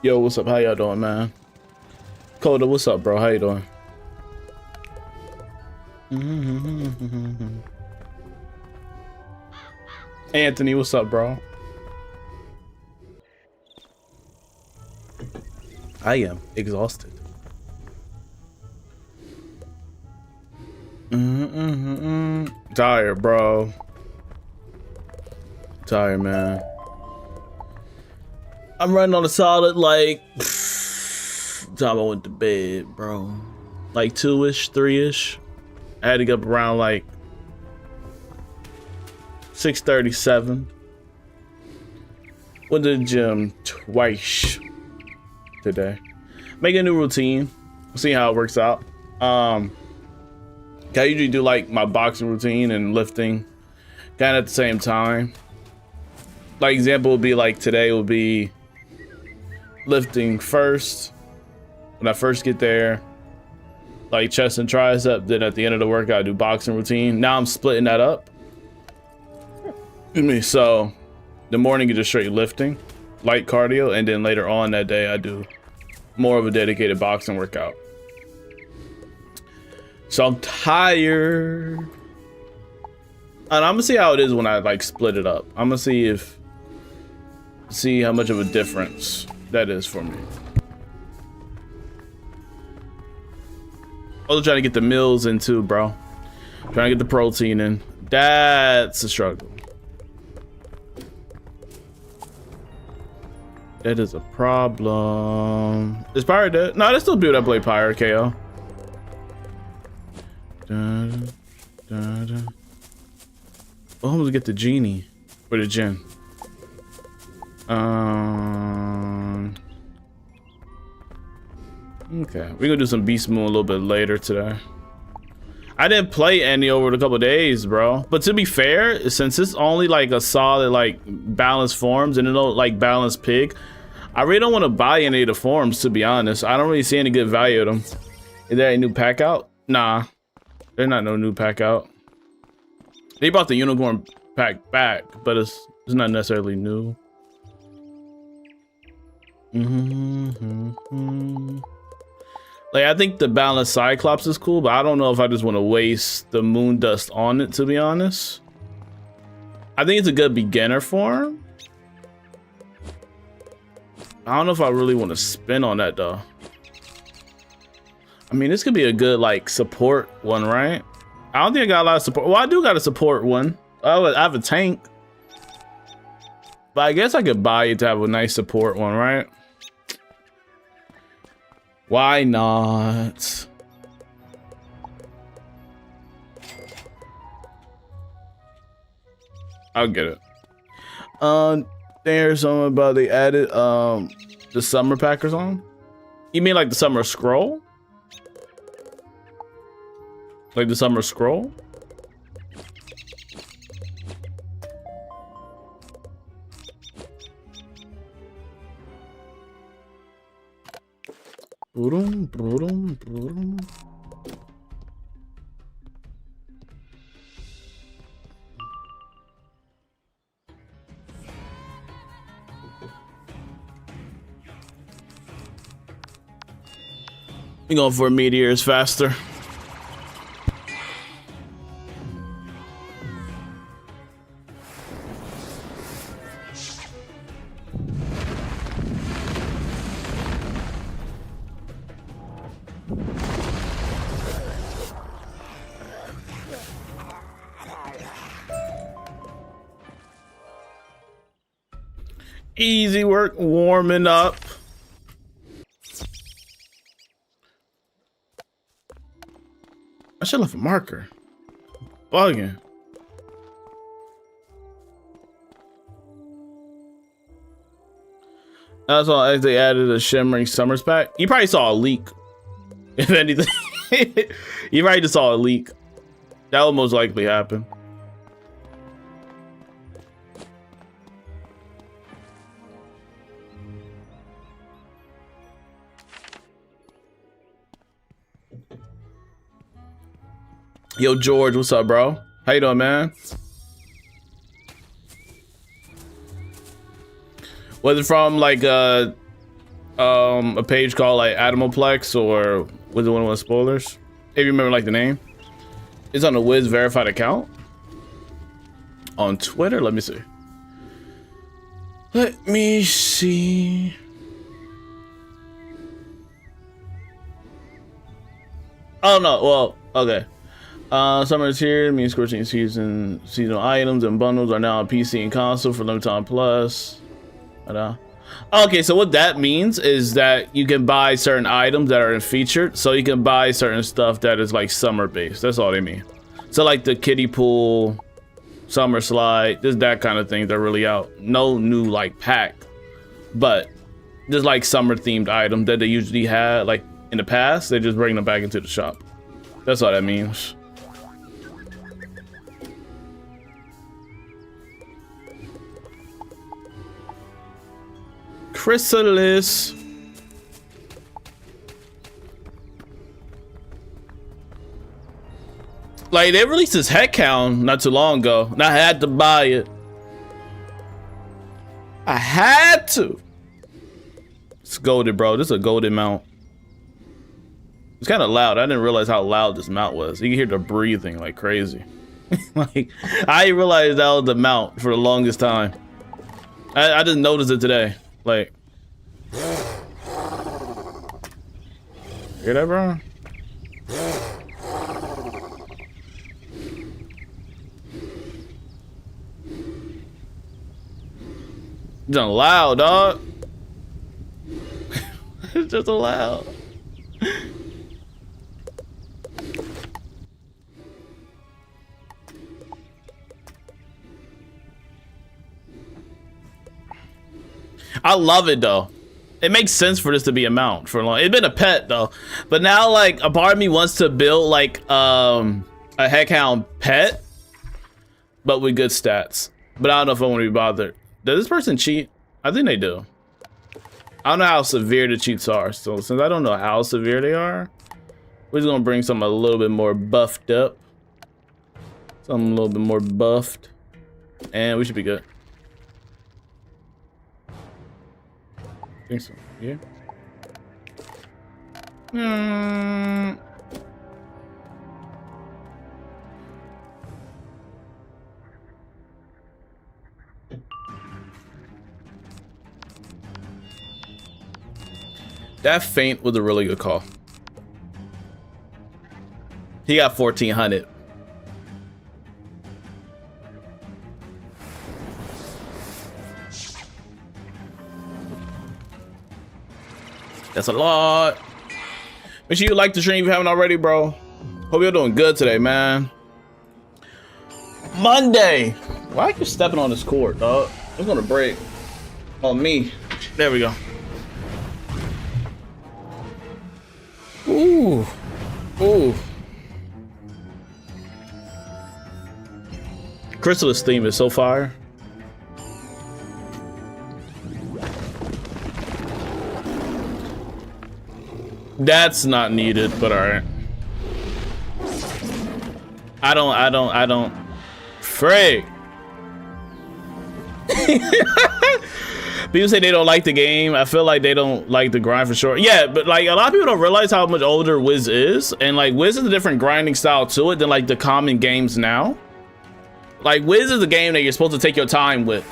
Yo, what's up? How y'all doing, man? Coda, what's up, bro? How you doing? Anthony, what's up, bro? I am exhausted. Tired, bro. Tired, man. I'm running on a solid, like, time I went to bed, bro. Like 2-ish, 3-ish. I had to get up around like 6:37. Went to the gym twice today. Make a new routine. See how it works out. I usually do like my boxing routine and lifting kind of at the same time. Like example would be like today would be lifting first. When I first get there, like chest and tricep, then at the end of the workout I do boxing routine. Now I'm splitting that up. So the morning is just straight lifting, light cardio, and then later on that day I do more of a dedicated boxing workout. So I'm tired. And I'm gonna see how it is when I like split it up. I'm gonna see how much of a difference that is for me. Also trying to get the meals in too, bro. Trying to get the protein in. That's a struggle. That is a problem. Is Pyre dead? No, there's still people that play Pyre, KO. Well, I'm gonna get the genie for the gin. Okay, we're gonna do some Beastmoon a little bit later today. I didn't play any over the couple days, bro. But to be fair, since it's only like a solid like balanced forms and it don't like balanced pig, I really don't want to buy any of the forms, to be honest. I don't really see any good value of them. Is there a new pack out? Nah, there's not no new pack out. They brought the unicorn pack back, but it's not necessarily new. Like I think the balanced Cyclops is cool, but I don't know if I just want to waste the moon dust on it, to be honest. I think it's a good beginner form. I don't know if I really want to spin on that though. I mean, this could be a good like support one, right? I don't think I got a lot of support. Well, I do got a support one. I have a tank, but I guess I could buy it to have a nice support one, right? Why not? I'll get it. There's something about they added the summer packers on. You mean like the summer scroll? Like the summer scroll? We're going for meteors faster. Easy work warming up. I should have left a marker. Bugging. That's all. As they added a shimmering summers pack. You probably saw a leak. If anything, you probably just saw a leak. That will most likely happen. Yo, George, what's up, bro? How you doing, man? Was it from like a page called like Atomoplex or Wizard101 Spoilers. If you remember like the name. It's on the Wiz verified account. On Twitter, let me see. Let me see. Oh no, well, okay. Summer is here, means scorching seasonal items and bundles are now on PC and console for limited time plus. Okay, so what that means is that you can buy certain items that are featured, so you can buy certain stuff that is like summer based. That's all they mean. So like the kiddie pool, summer slide, just that kind of thing. They're really out. No new like pack, but just like summer themed items that they usually had like in the past. They just bring them back into the shop. That's all that means. Chrysalis. Like they released this head count not too long ago, and I had to buy it. I had to. It's golded, bro. This is a golden mount. It's kind of loud. I didn't realize how loud this mount was. You can hear the breathing like crazy. Like I didn't realize that was the mount for the longest time. I just noticed it today. Like, hear that, bro? It's loud, dog. It's just loud. I love it though. It makes sense for this to be a mount for a long. It's been a pet though, but now like a part of me wants to build like a heckhound pet, but with good stats. But I don't know if I want to be bothered. Does this person cheat? I think they do. I don't know how severe the cheats are, so since I don't know how severe they are, we're just gonna bring something a little bit more buffed up. Something a little bit more buffed, and we should be good. I think so, yeah. That feint was a really good call. He got 1400. That's a lot. Make sure you like the stream if you haven't already, bro. Hope you're doing good today, man. Monday. Why are you stepping on this cord, dog? It's gonna break on me. There we go. Ooh. Ooh. Chrysalis theme is so fire. That's not needed, but all right. I don't. Frig. People say they don't like the game. I feel like they don't like the grind for sure. Yeah, but like a lot of people don't realize how much older Wiz is, and like Wiz is a different grinding style to it than like the common games now. Like Wiz is a game that you're supposed to take your time with.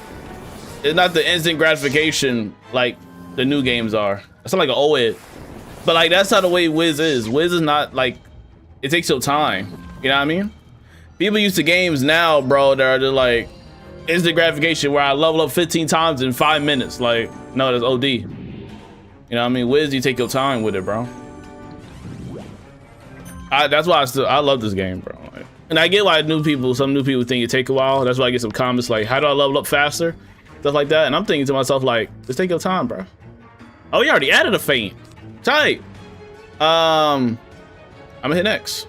It's not the instant gratification like the new games are. It's not like an OED. But like that's how the way Wiz is. Wiz is not like, it takes your time. You know what I mean? People used to games now, bro, that are just like instant gratification where I level up 15 times in 5 minutes. Like, no, that's OD. You know what I mean? Wiz, you take your time with it, bro. That's why I love this game, bro. Like, and I get why some new people think it take a while. That's why I get some comments like, how do I level up faster? Stuff like that. And I'm thinking to myself like, just take your time, bro. Oh, you already added a feint. Tight. I'm gonna hit next.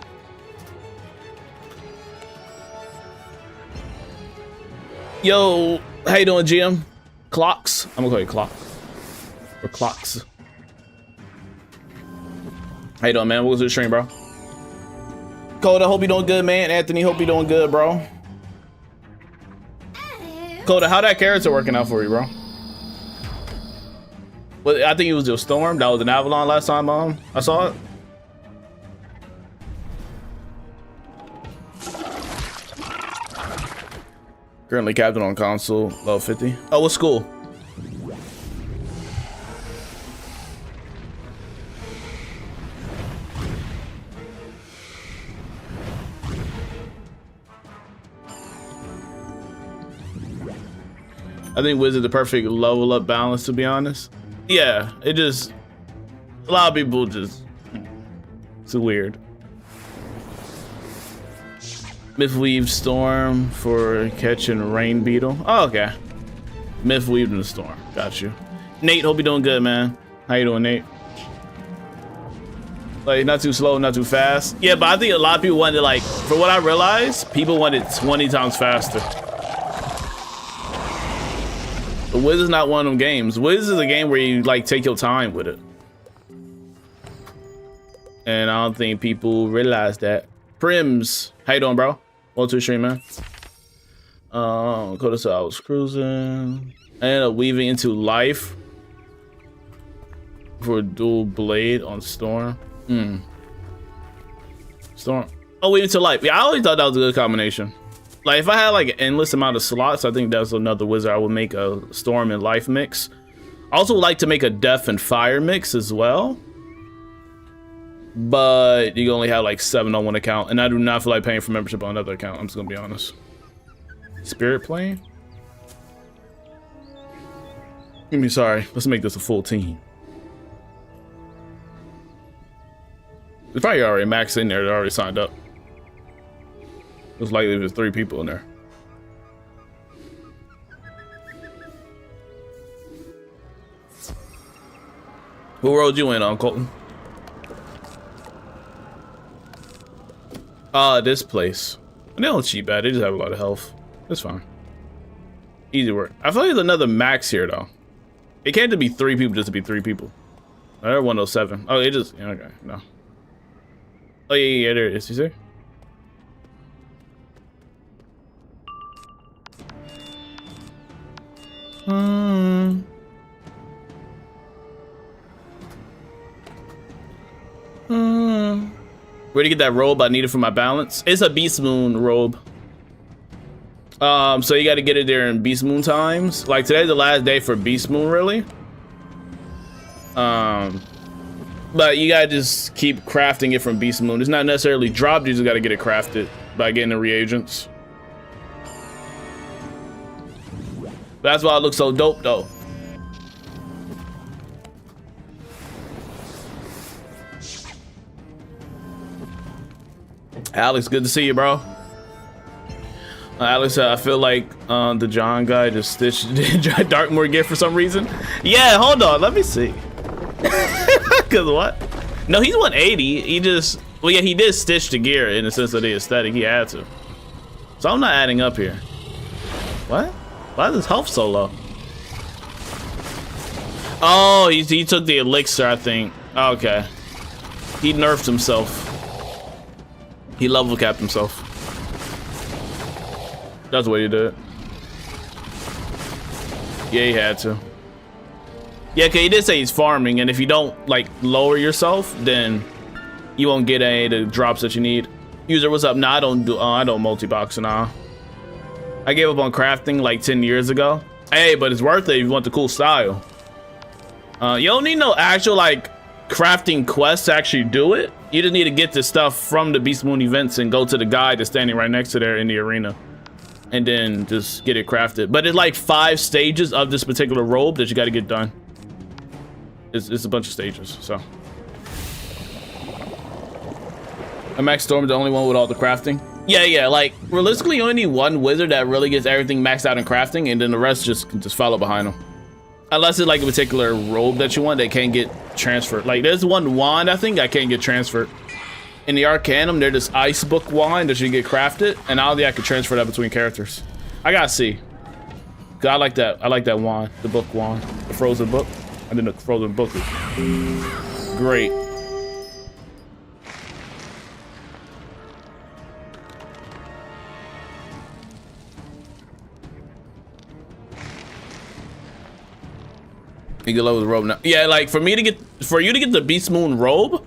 Yo, how you doing, GM? Clocks. I'm gonna call you Clock. Or Clocks. How you doing, man? Welcome to the stream, bro. Coda, hope you doing good, man. Anthony, hope you doing good, bro. Coda, how that character working out for you, bro? Well, I think it was the storm. That was an Avalon last time I saw it. Currently captain on console, level 50. Oh, what school? I think Wizard the perfect level up balance, to be honest. Yeah, it just, a lot of people just, it's weird. Mythweave Storm for catching Rain Beetle. Oh, okay. Mythweave in the Storm, got you. Nate, hope you're doing good, man. How you doing, Nate? Like, not too slow, not too fast. Yeah, but I think a lot of people wanted, like, for what I realized, people wanted 20 times faster. The Wiz is not one of them games. Wiz is a game where you like take your time with it. And I don't think people realize that. Prims, how you doing, bro? Welcome to the stream, man. Coda said I was cruising. I ended up weaving into life for a dual blade on Storm. Storm. Oh, weaving to life. Yeah, I always thought that was a good combination. Like, if I had like an endless amount of slots, I think that's another wizard I would make a Storm and Life mix. I also would like to make a Death and Fire mix as well. But you can only have like 7 on one account, and I do not feel like paying for membership on another account, I'm just gonna be honest. Spirit plane? Sorry, let's make this a full team. There's probably already maxed in there that already signed up. It's likely there's 3 people in there. Who rolled you in on, Colton? This place. They don't cheat bad, they just have a lot of health. It's fine. Easy work. I feel like there's another max here though. It can't just be 3 people just to be 3 people. They're 107. Oh, it just, yeah, okay, no. Oh yeah, there it is, you see? Where'd you get that robe I needed for my balance? It's a Beastmoon robe. So you got to get it there in Beastmoon times. Like today's the last day for Beastmoon, really. But you gotta just keep crafting it from Beastmoon. It's not necessarily dropped. You just gotta get it crafted by getting the reagents. That's why it looks so dope, though. Alex, good to see you, bro. Alex, I feel like the John guy just stitched Darkmoor gear for some reason. Yeah, hold on, let me see. Cause what? No, he's 180. He just, well, yeah, he did stitch the gear in the sense of the aesthetic. He had to. So I'm not adding up here. What? Why is his health so low? Oh, he took the elixir, I think. Okay. He nerfed himself. He level capped himself. That's what he did. Yeah, he had to. Yeah, okay, he did say he's farming, and if you don't like lower yourself, then you won't get any of the drops that you need. User, what's up? Nah, I don't multi-box, nah. I gave up on crafting like 10 years ago. Hey, but it's worth it if you want the cool style. You don't need no actual like crafting quests to actually do it. You just need to get the stuff from the Beastmoon events and go to the guy that's standing right next to there in the arena. And then just get it crafted. But it's like 5 stages of this particular robe that you got to get done. It's a bunch of stages, so. And Max Storm is the only one with all the crafting. Yeah, like realistically, you only need one wizard that really gets everything maxed out in crafting, and then the rest just follow behind them. Unless it's like a particular robe that you want that can't get transferred. Like there's one wand I think that can't get transferred. In the Arcanum, there's this ice book wand that you get crafted, and I don't think I could transfer that between characters. I gotta see. Cause I like that wand, the book wand, the frozen book. I think the frozen book is great. You can level the robe now. Yeah, like for you to get the Beastmoon robe,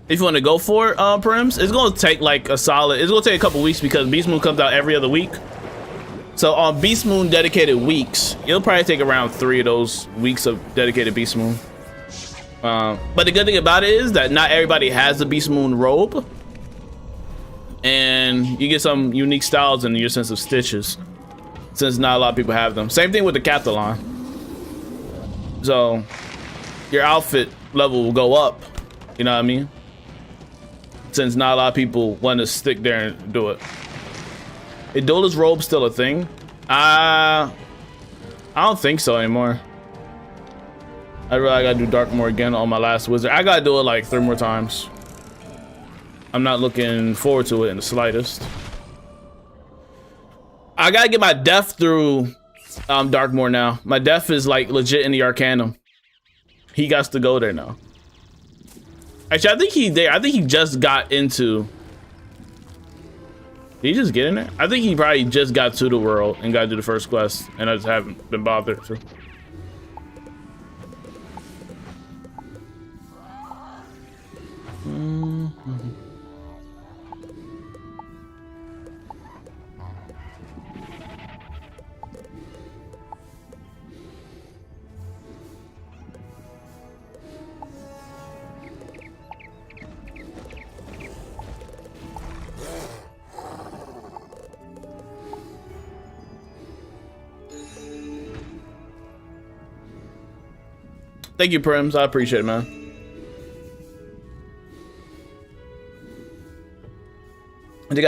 if you want to go for it, Prims, it's gonna take like it's gonna take a couple weeks because Beastmoon comes out every other week. So on Beastmoon dedicated weeks, it'll probably take around 3 of those weeks of dedicated Beastmoon. But the good thing about it is that not everybody has the Beastmoon robe, and you get some unique styles in your sense of stitches, since not a lot of people have them. Same thing with the Cathalon. So your outfit level will go up, you know what I mean? Since not a lot of people want to stick there and do it. Is Duelist robe still a thing? I don't think so anymore. I gotta do Darkmoor again on my last wizard. I gotta do it like 3 more times. I'm not looking forward to it in the slightest. I gotta get my death through Darkmoor now. My death is like legit in the Arcanum. He got to go there now. Actually, I think he just got into. Did he just get in there? I think he probably just got to the world and got to do the first quest, and I just haven't been bothered to. Thank you, Prims. I appreciate it, man. I just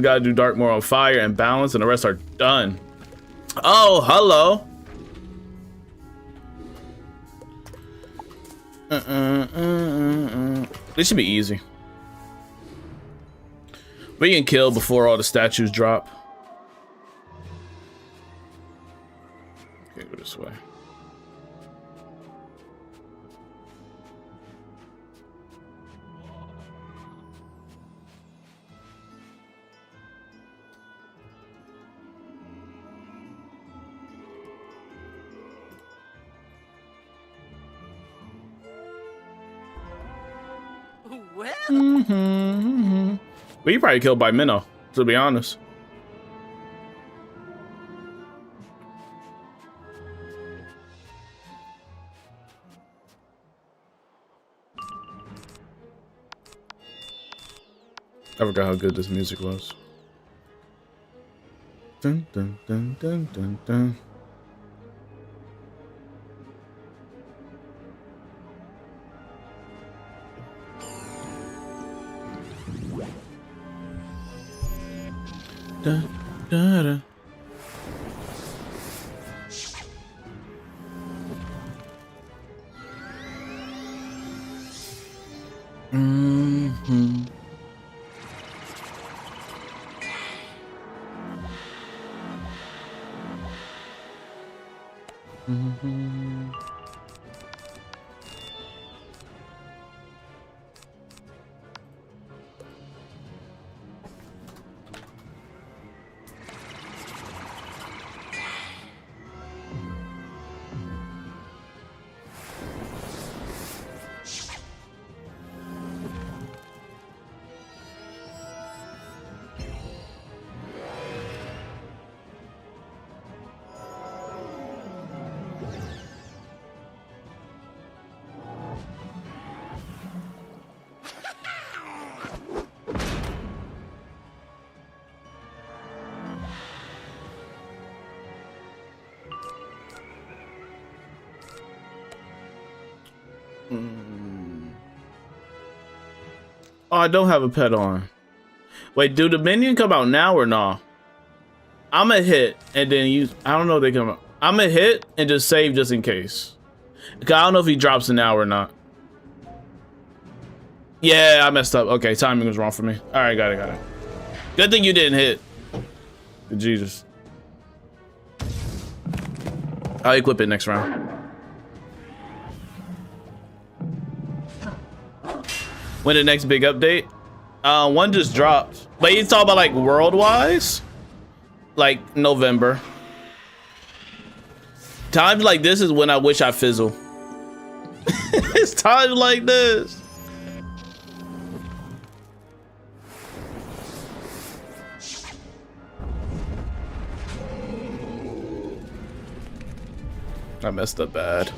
gotta do Darkmoor on fire and balance, and the rest are done. Oh, hello. This should be easy. We can kill before all the statues drop. Okay, go this way. Well, you probably killed by Minnow, to be honest. I forgot how good this music was. Dun, dun, dun, dun, dun, dun. Da, da, da. Oh, I don't have a pet on. Wait, do the minion come out now or no? I'm gonna hit and then use. I don't know if they come out. I'm gonna hit and just save just in case. Cause I don't know if he drops it now or not. Yeah, I messed up. Okay, timing was wrong for me. All right, got it. Good thing you didn't hit. Good Jesus. I'll equip it next round. When the next big update? One just dropped. But you talking about like world-wise? Like November. Times like this is when I wish I fizzle. It's times like this. I messed up bad.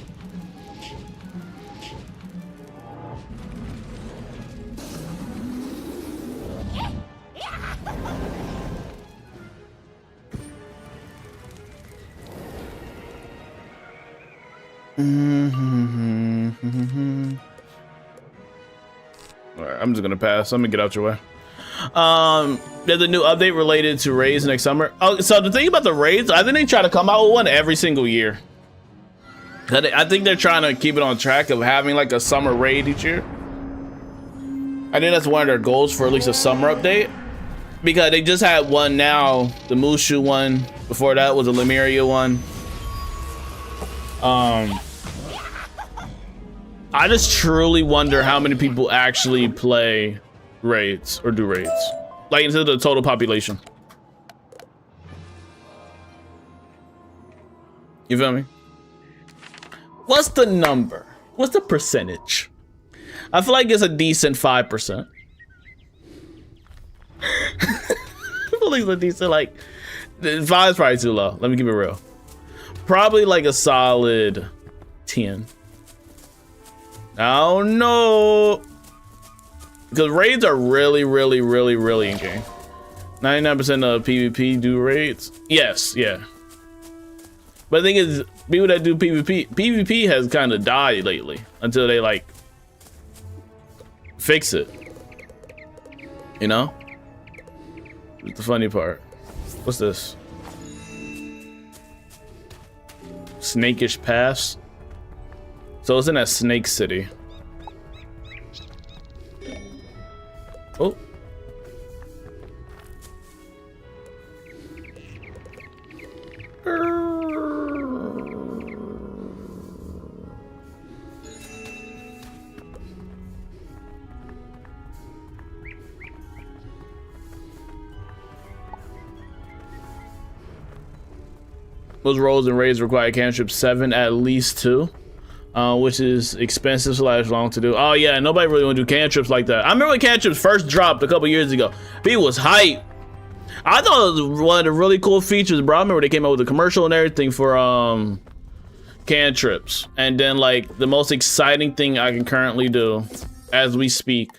Alright, I'm just gonna pass. I'm gonna get out your way. There's a new update related to raids next summer. Oh, so the thing about the raids, I think they try to come out with one every single year. I think they're trying to keep it on track of having like a summer raid each year. I think that's one of their goals for at least a summer update. Because they just had one now, the Mushu one. Before that was a Lemuria one. I just truly wonder how many people actually play raids or do raids. Like into the total population. You feel me? What's the number? What's the percentage? I feel like it's a decent 5%. I feel like it's a decent, like, 5 is probably too low. Let me keep it real. Probably like a solid 10. I don't know. Because raids are really in game. 99% of PvP do raids. Yes, yeah. But the thing is, people that do PvP has kind of died lately until they like fix it. You know? That's the funny part. What's this? Snakish Pass. So it's in that Snake City. Oh. Most roles and raids require cantrip 7 at least 2. Which is expensive / long to do. Oh yeah, nobody really want to do cantrips like that. I remember when cantrips first dropped a couple years ago. People was hype. I thought it was one of the really cool features, bro. I remember they came out with a commercial and everything for cantrips. And then like the most exciting thing I can currently do as we speak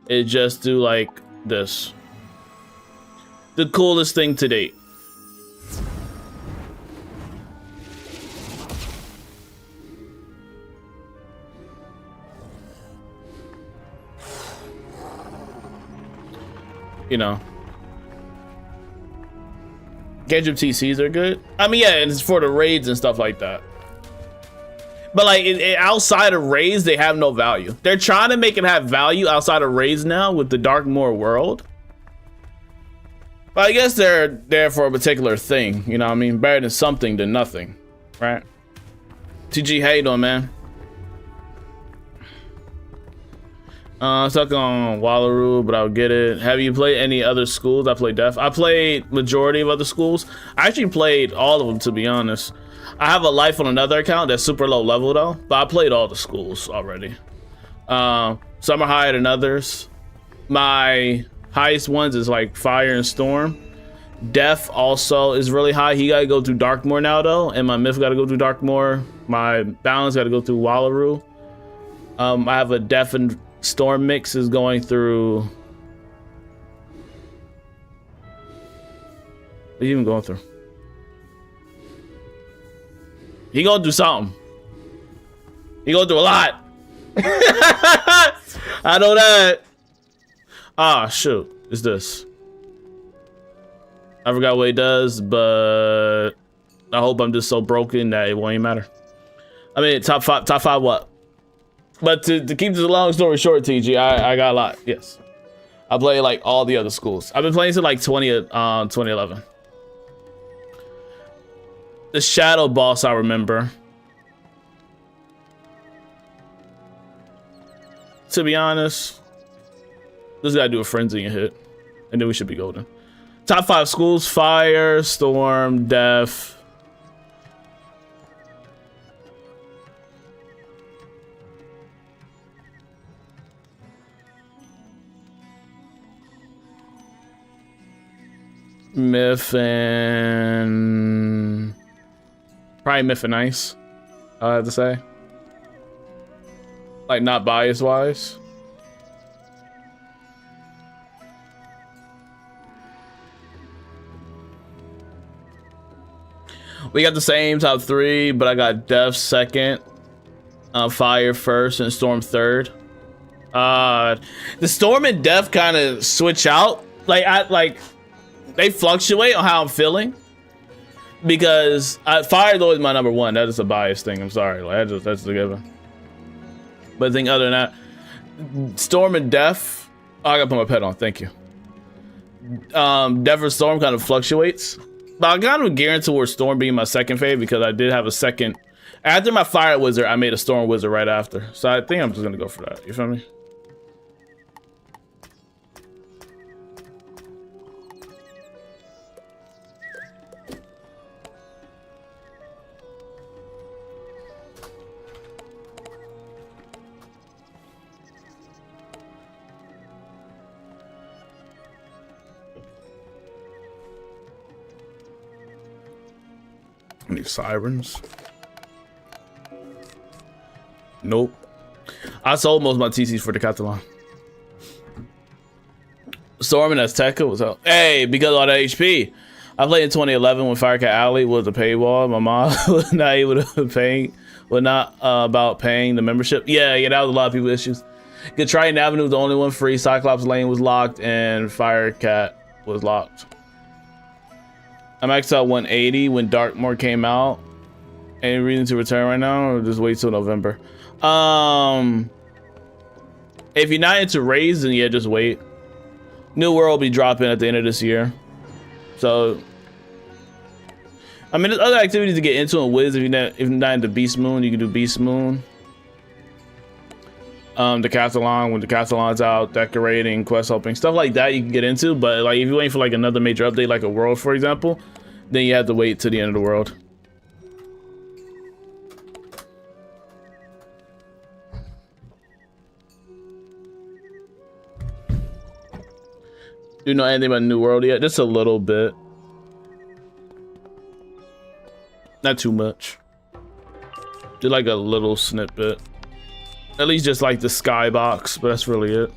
is just do like this. The coolest thing to date. You know, cantrip TCs are good. I mean, yeah, and it's for the raids and stuff like that. But like outside of raids, they have no value. They're trying to make it have value outside of raids now with the Darkmoor world. But I guess they're there for a particular thing. You know what I mean? Better than something than nothing, right? TG, how you doing, man? Stuck on Wallaru, but I'll get it. Have you played any other schools? I played Def. I played majority of other schools. I actually played all of them, to be honest. I have a life on another account that's super low level though, but I played all the schools already. Some are higher than others. My highest ones is like Fire and Storm. Def also is really high. He gotta go through Darkmoor now though, and my Myth gotta go through Darkmoor. My Balance gotta go through Wallaru. I have a Def and Storm mix is going through. What are you even going through? He going through something. He going through a lot. I know that. Ah, shoot. It's this. I forgot what he does, but I hope I'm just so broken that it won't even matter. I mean, top five what? But to keep this a long story short, TG, I got a lot. Yes, I play like all the other schools. I've been playing since like 2011. The Shadow Boss, I remember. To be honest, just gotta do a frenzy and hit, and then we should be golden. Top 5 schools: Fire, Storm, Def, Myth and probably Myth and Ice, I have to say. Like, not bias wise. We got the same top 3, but I got Death second, Fire first, and Storm third. The Storm and Death kind of switch out. Like they fluctuate on how I'm feeling. Because Fire is always my number 1. That is a bias thing. I'm sorry. Like that's a given. But I think other than that, Storm and Death. Oh, I gotta put my pet on. Thank you. Death or Storm kind of fluctuates. But I kind of gearing towards Storm being my second fave because I did have a second. After my Fire Wizard, I made a Storm Wizard right after. So I think I'm just gonna go for that. You feel me? Any sirens? Nope. I sold most of my TCs for the Catalan. Storm and Azteca was up. Hey, because of all the HP. I played in 2011 when Firecat Alley was a paywall. My mom was not able to pay, about paying the membership. Yeah, that was a lot of people issues. Good Triton Avenue was the only one free. Cyclops Lane was locked, and Firecat was locked. I'm maxed out 180 when Darkmoor came out. Any reason to return right now, or just wait till November? If you're not into raids, then yeah, just wait. New World will be dropping at the end of this year. So, I mean, there's other activities to get into in Wiz. If you're not into Beastmoon, you can do Beastmoon. The Catalan, when the Catalan's out, decorating, quest helping, stuff like that you can get into. But like if you're waiting for like another major update, like a world, for example, then you have to wait till the end of the world. Do you know anything about New World yet? Just a little bit. Not too much. Did like a little snippet. At least just like the skybox, but that's really it.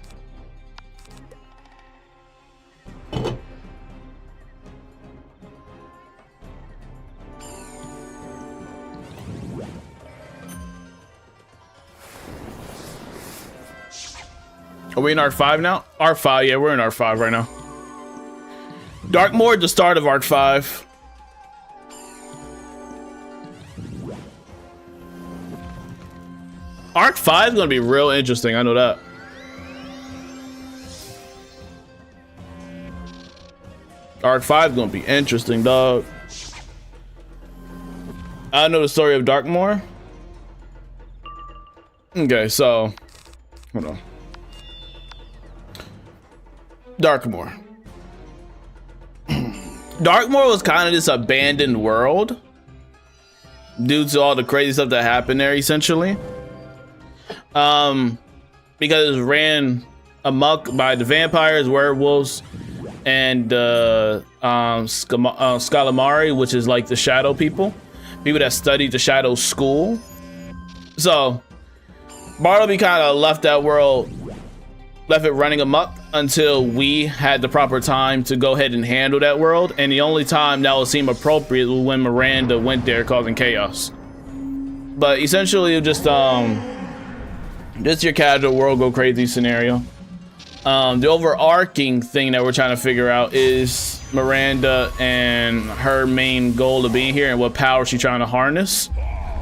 Are we in R5 now? R5, yeah, we're in R5 right now. Darkmoor at the start of Arc 5. Arc 5 is gonna be real interesting, I know that. Arc 5 is gonna be interesting, dog. I know the story of Darkmoor. Okay, so hold on. Darkmoor. Darkmoor was kind of this abandoned world due to all the crazy stuff that happened there, essentially. Because it was ran amok by the vampires, werewolves, and Scalamari, which is like the shadow people that studied the shadow school. So Bartleby kind of left that world, left it running amok until we had the proper time to go ahead and handle that world. And the only time that would seem appropriate was when Miranda went there causing chaos. But essentially it was just your casual world go crazy scenario. The overarching thing that we're trying to figure out is Miranda and her main goal of being here and what power she's trying to harness.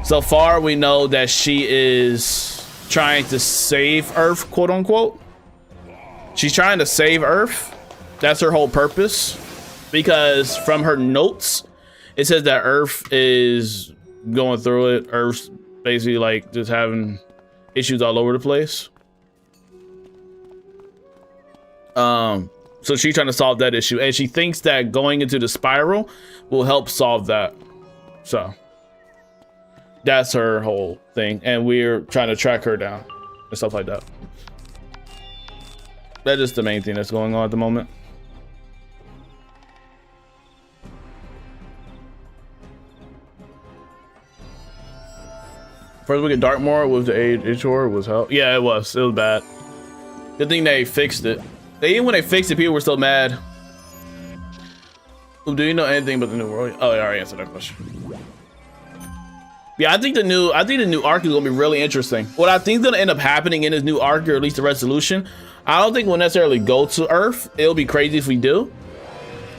So far we know that she is trying to save Earth, quote unquote. She's trying to save Earth. That's her whole purpose. Because from her notes, it says that Earth is going through it. Earth's basically like just having issues all over the place. So she's trying to solve that issue, and she thinks that going into the spiral will help solve that. So that's her whole thing, and we're trying to track her down and stuff like that. That's just the main thing that's going on at the moment. First week of Darkmoor with the age horror was hell. Yeah, it was bad. Good thing they fixed it. Even when they fixed it, people were still mad. Do you know anything about the new world? Oh, I already answered that question. Yeah, I think the new arc is gonna be really interesting. What I think is gonna end up happening in this new arc, or at least the resolution, I don't think we'll necessarily go to Earth. It'll be crazy if we do.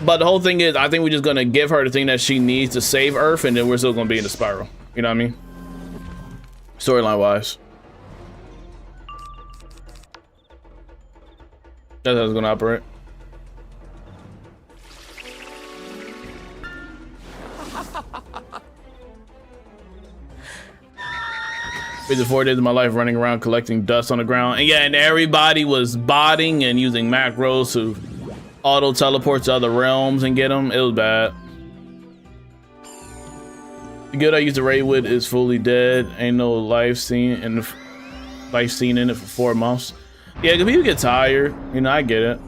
But the whole thing is, I think we're just gonna give her the thing that she needs to save Earth, and then we're still gonna be in the spiral. You know what I mean? Storyline wise. That's how it's gonna operate. Spent 4 days of my life running around collecting dust on the ground. And yeah, and everybody was botting and using macros to auto teleport to other realms and get them. It was bad. The guild I used to raid with is fully dead. Ain't no life scene in it for 4 months. Yeah, because people get tired. You know, I get it.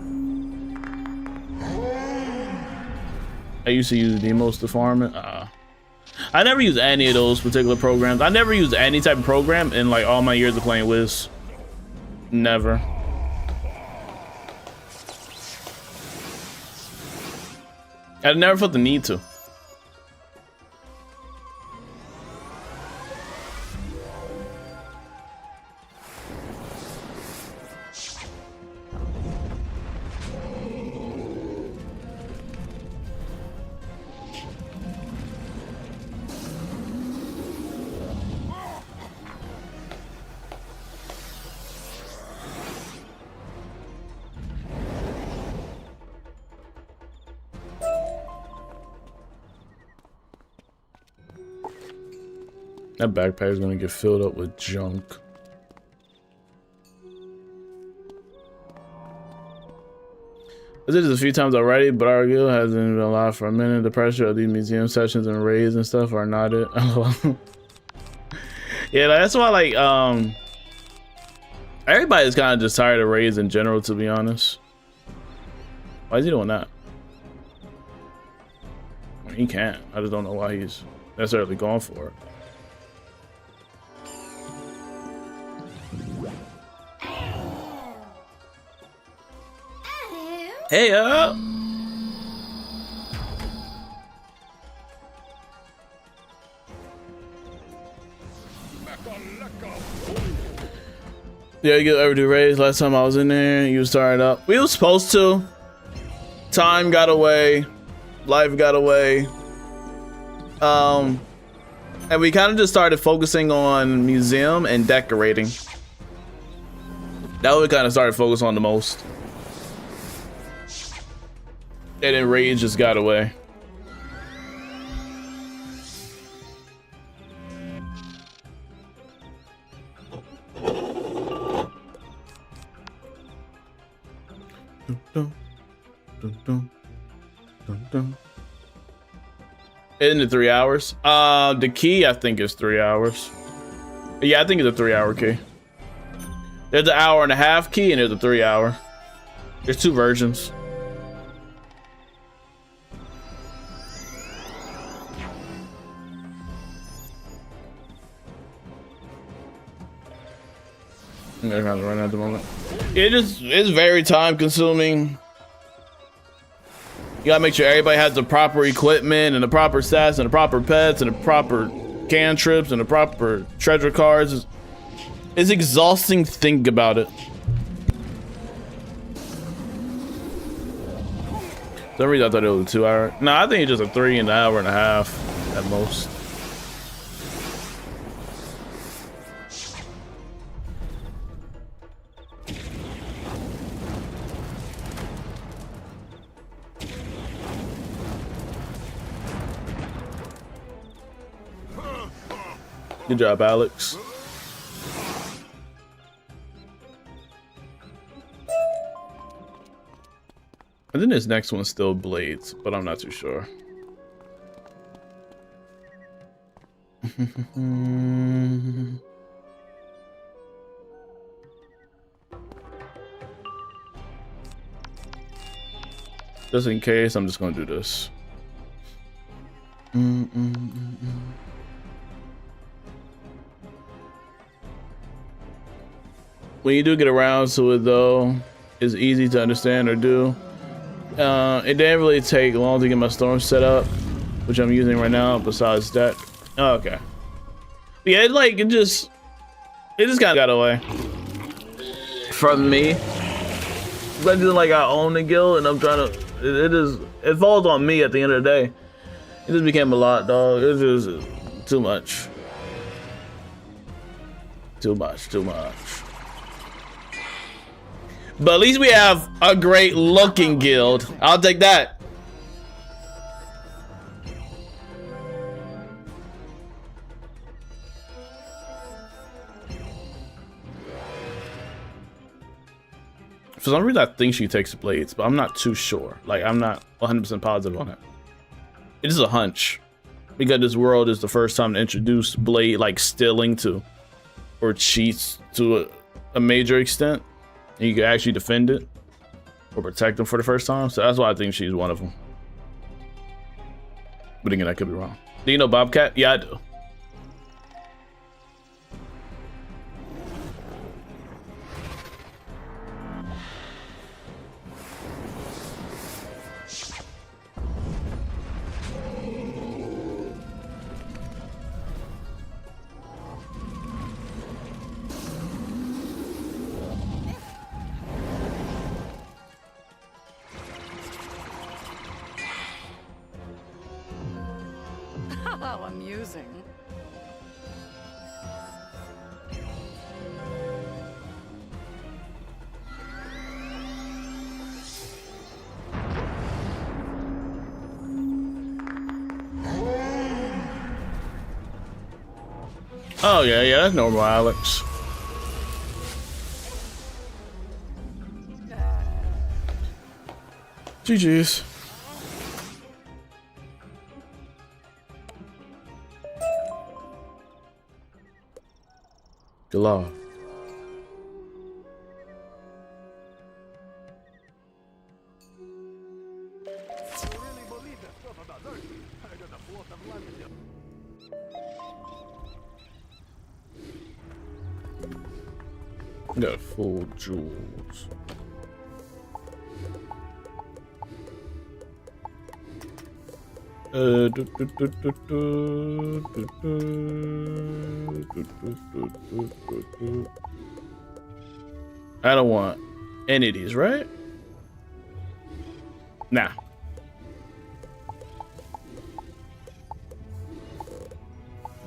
I used to use demos to farm it. I never used any of those particular programs. I never used any type of program in like all my years of playing Wiz. Never. I never felt the need to. That backpack is gonna get filled up with junk. I did this a few times already, but our guild hasn't been alive for a minute. The pressure of these museum sessions and raids and stuff are not it. Yeah, that's why like everybody's kind of just tired of raids in general, to be honest. Why is he doing that? I mean, he can't. I just don't know why he's necessarily going for it. Hey up! Yeah, you get overdue raids. Last time I was in there, you started up. We were supposed to. Time got away. Life got away. And we kind of just started focusing on museum and decorating. That we kind of started focusing on the most. And then rage just got away. Isn't it 3 hours? The key I think is 3 hours. Yeah, I think it's a 3 hour key. There's an 1.5 hour key and there's a 3 hour. There's 2 versions. I'm gonna kind of run at the moment. It's very time consuming. You gotta make sure everybody has the proper equipment and the proper stats and the proper pets and the proper cantrips and the proper treasure cards. It's exhausting to think about it. For some reason I thought it was a 2 hour. No, I think it's just a 3 hour and a half at most. Good job, Alex. I think this next one's still blades, but I'm not too sure. Just in case, I'm just gonna do this. when you do get around to it though, it's easy to understand or do. It didn't really take long to get my storm set up, which I'm using right now besides that. Oh, okay. But yeah, it just kind of got away from me. I just like I own the guild and I'm trying to, it falls on me at the end of the day. It just became a lot, dog. It's just too much. Too much. But at least we have a great looking guild. I'll take that. For some reason I think she takes blades, but I'm not too sure. Like I'm not 100% positive on it. It is a hunch. Because this world is the first time to introduce blade like stealing to or cheats to a major extent. And you can actually defend it or protect them for the first time. So that's why I think she's one of them. But again, I could be wrong. Do you know Bobcat? Yeah, I do. How amusing. Oh yeah, that's normal, Alex. GG's. Good luck. Got full jewels. I don't want any of these, right? Nah.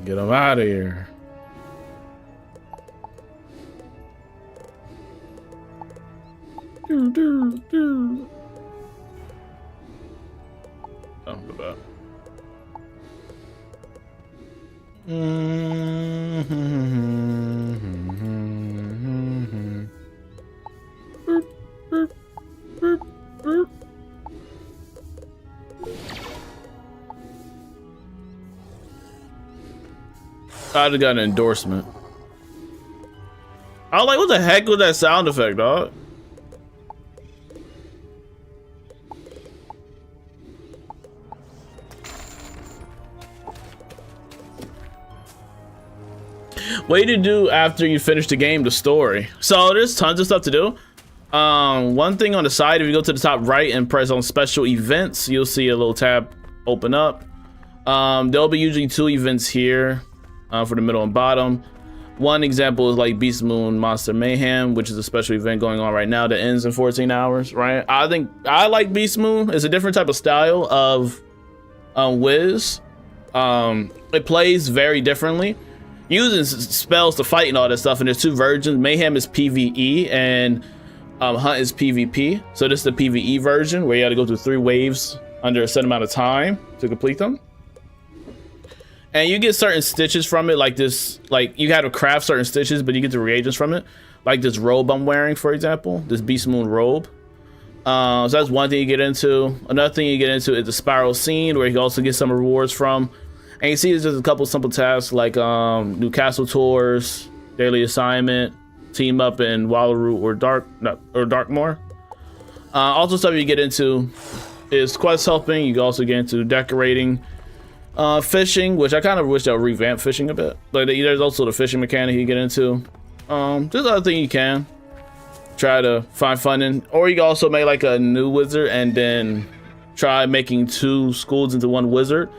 Get them out of here. Oh, the bat. I just got an endorsement. I was like, what the heck was that sound effect, dog? What do you do after you finish the game, the story? So there's tons of stuff to do. One thing on the side, if you go to the top right and press on special events, you'll see a little tab open up. There'll be usually 2 events here for the middle and bottom. One example is like Beastmoon Monster Mayhem, which is a special event going on right now that ends in 14 hours, right? I think I like Beastmoon. It's a different type of style of Wiz. It plays very differently, using spells to fight and all that stuff, and there's 2 versions. Mayhem is PvE and Hunt is PvP. So this is the PvE version where you have to go through 3 waves under a set amount of time to complete them. And you get certain stitches from it, like this, like you have to craft certain stitches, but you get the reagents from it. Like this robe I'm wearing, for example, this Beastmoon robe. So that's one thing you get into. Another thing you get into is the spiral scene, where you can also get some rewards from. And you see there's just a couple simple tasks like new castle tours, daily assignment, team up in Wallaru or Darkmoor. Also stuff you get into is quest helping. You can also get into decorating, fishing, which I kind of wish they'll revamp fishing a bit. But there's also the fishing mechanic you get into. There's other thing you can try to find fun in, or you can also make like a new wizard and then try making 2 schools into 1 wizard.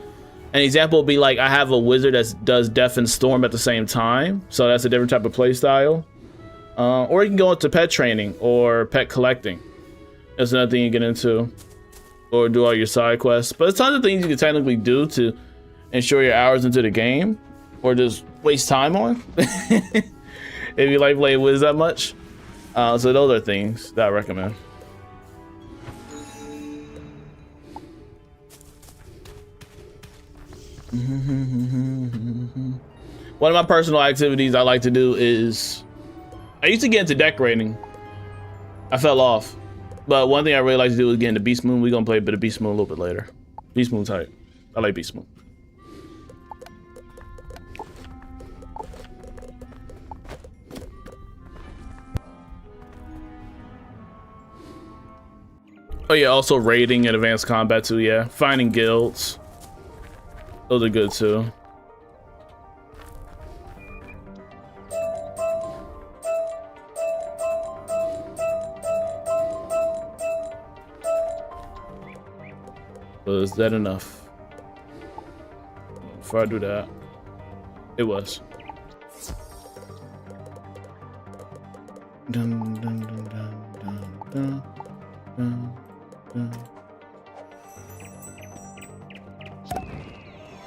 An example would be like, I have a wizard that does death and storm at the same time, so that's a different type of play style. Or you can go into pet training or pet collecting. That's another thing you get into, or do all your side quests. But there's tons of things you can technically do to ensure your hours into the game, or just waste time on if you like playing Wiz that much. So those are things that I recommend. One of my personal activities I like to do is, I used to get into decorating. I fell off, but one thing I really like to do is get into Beastmoon. We're gonna play a bit of Beastmoon a little bit later. Beastmoon's hype. I like Beastmoon. Oh yeah, also raiding and advanced combat too. Yeah, finding guilds. Those are good too. But is that enough? Before I do that, it was. Dun, dun, dun, dun, dun, dun, dun, dun.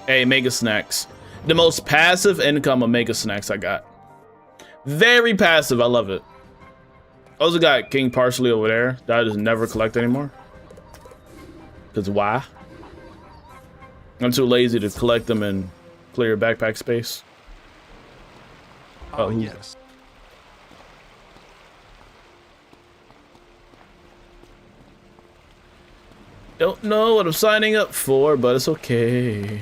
Hey, Mega Snacks. The most passive income of Mega Snacks I got. Very passive, I love it. I also got King Parsley over there that I just never collect anymore. Cause why? I'm too lazy to collect them and clear backpack space. Oh yes. Don't know what I'm signing up for, but it's okay.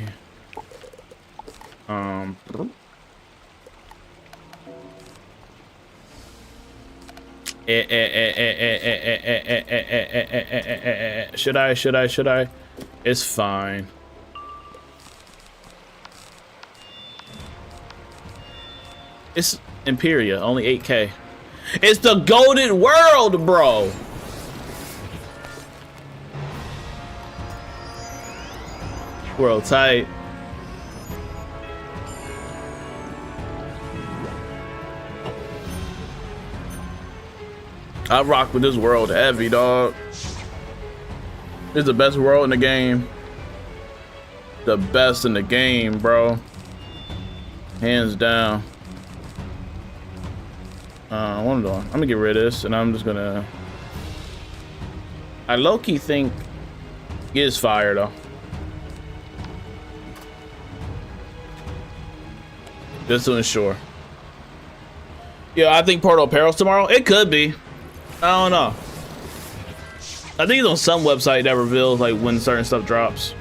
Should I? It's fine. It's Imperia, only 8K. It's the golden world, bro. World tight. I rock with this world heavy, dog. It's the best world in the game. The best in the game, bro. Hands down. What I'm doing? I'm gonna get rid of this, and I'm just gonna. I low-key think it is fire though. Just to ensure. Yeah, I think Portal Apparel's tomorrow. It could be. I don't know. I think it's on some website that reveals like when certain stuff drops.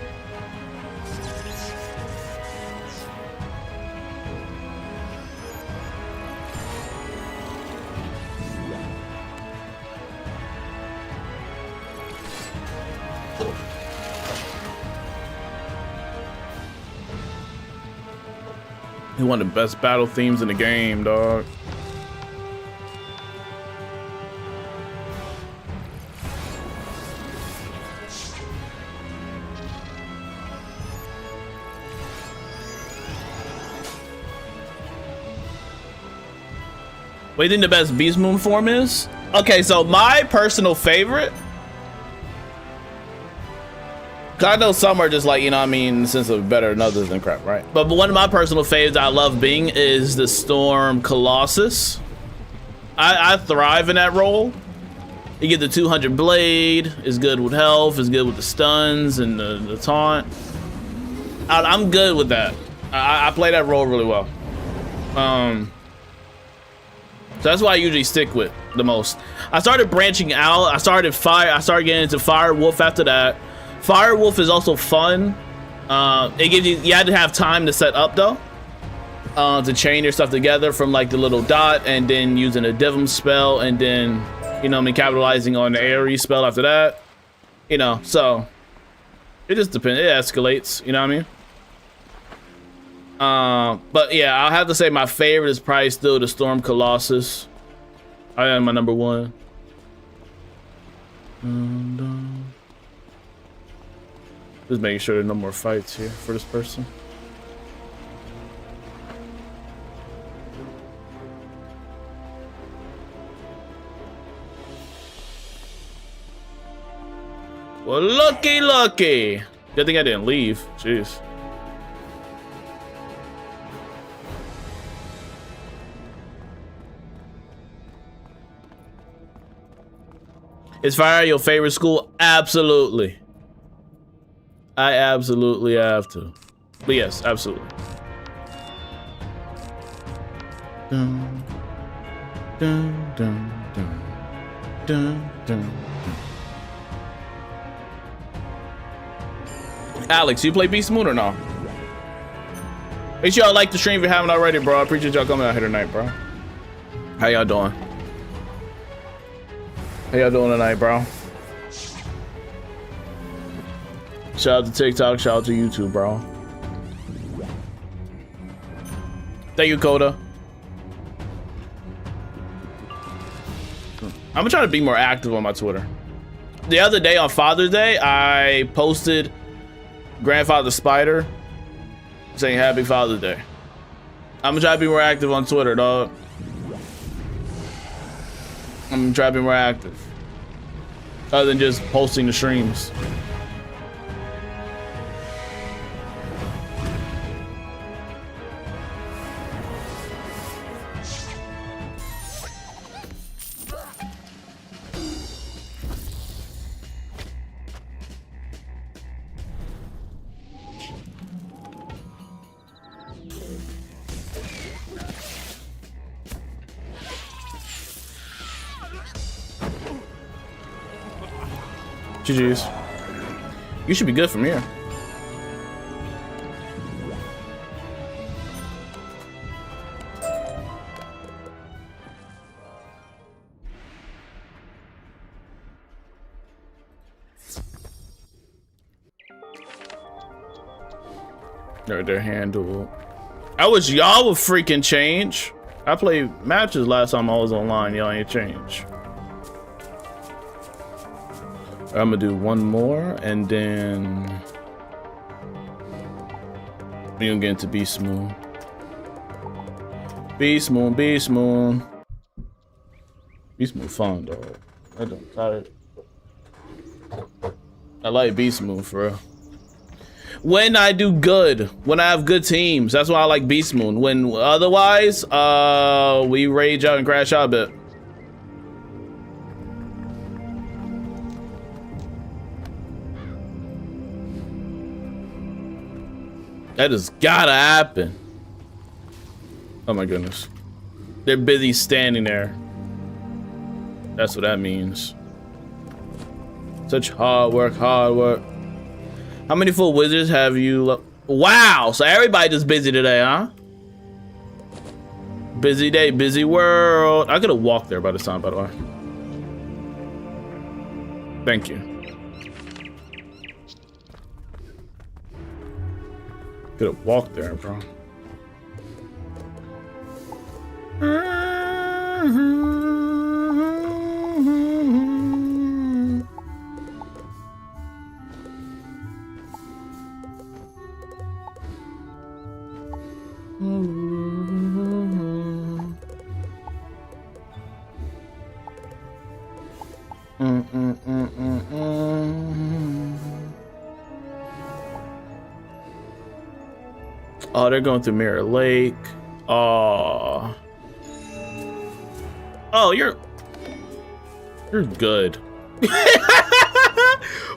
It's one of the best battle themes in the game, dog. What do you think the best Beastmoon form is? Okay, so my personal favorite, I know some are just like, you know what I mean, in the sense of better than others and crap, right? But one of my personal favorites I love being is the Storm Colossus. I thrive in that role. You get the 200 blade, is good with health, is good with the stuns and the taunt. I'm good with that. I play that role really well. So that's what I usually stick with the most. I started branching out. I started getting into Fire Wolf after that. Fire Wolf is also fun. It gives you had to have time to set up though, to chain your stuff together from like the little dot, and then using a Divum spell, and then, you know, capitalizing on the Aerie spell after that. You know, so it just depends. It escalates. You know what But yeah, I'll have to say my favorite is probably still the Storm Colossus. I am my number one. Just making sure there are no more fights here for this person. Well, lucky. Good thing I didn't leave. Jeez. Is Fire your favorite school? Absolutely. I absolutely have to. But yes, absolutely. Dun, dun, dun, dun, dun, dun. Alex, you play Beastmoon or no? Make sure y'all like the stream if you haven't already, bro. I appreciate y'all coming out here tonight, bro. How y'all doing? How y'all doing tonight, bro? Shout out to TikTok, shout out to YouTube, bro. Thank you, Coda. I'm gonna try to be more active on my Twitter. The other day on Father's Day, I posted Grandfather Spider saying Happy Father's Day. I'm gonna try to be more active on Twitter, dog. I'm gonna try to be more active. Other than just posting the streams. GG's. You should be good from here. Their handle. I wish y'all would freaking change. I played matches last time I was online. Y'all ain't change. I'm gonna do one more and then we're gonna get into Beastmoon. Beastmoon. Beastmoon fun, dog. I like Beastmoon for real. When I do good, when I have good teams, that's why I like Beastmoon. When otherwise, we rage out and crash out a bit. That has gotta happen. Oh my goodness. They're busy standing there. That's what that means. Such hard work. How many full wizards have you? Wow, so everybody just busy today, huh? Busy day, busy world. I could have walked there by this time, by the way. Thank you. Could have walked there, bro. Oh, they're going through Mirror Lake. Oh, you're good.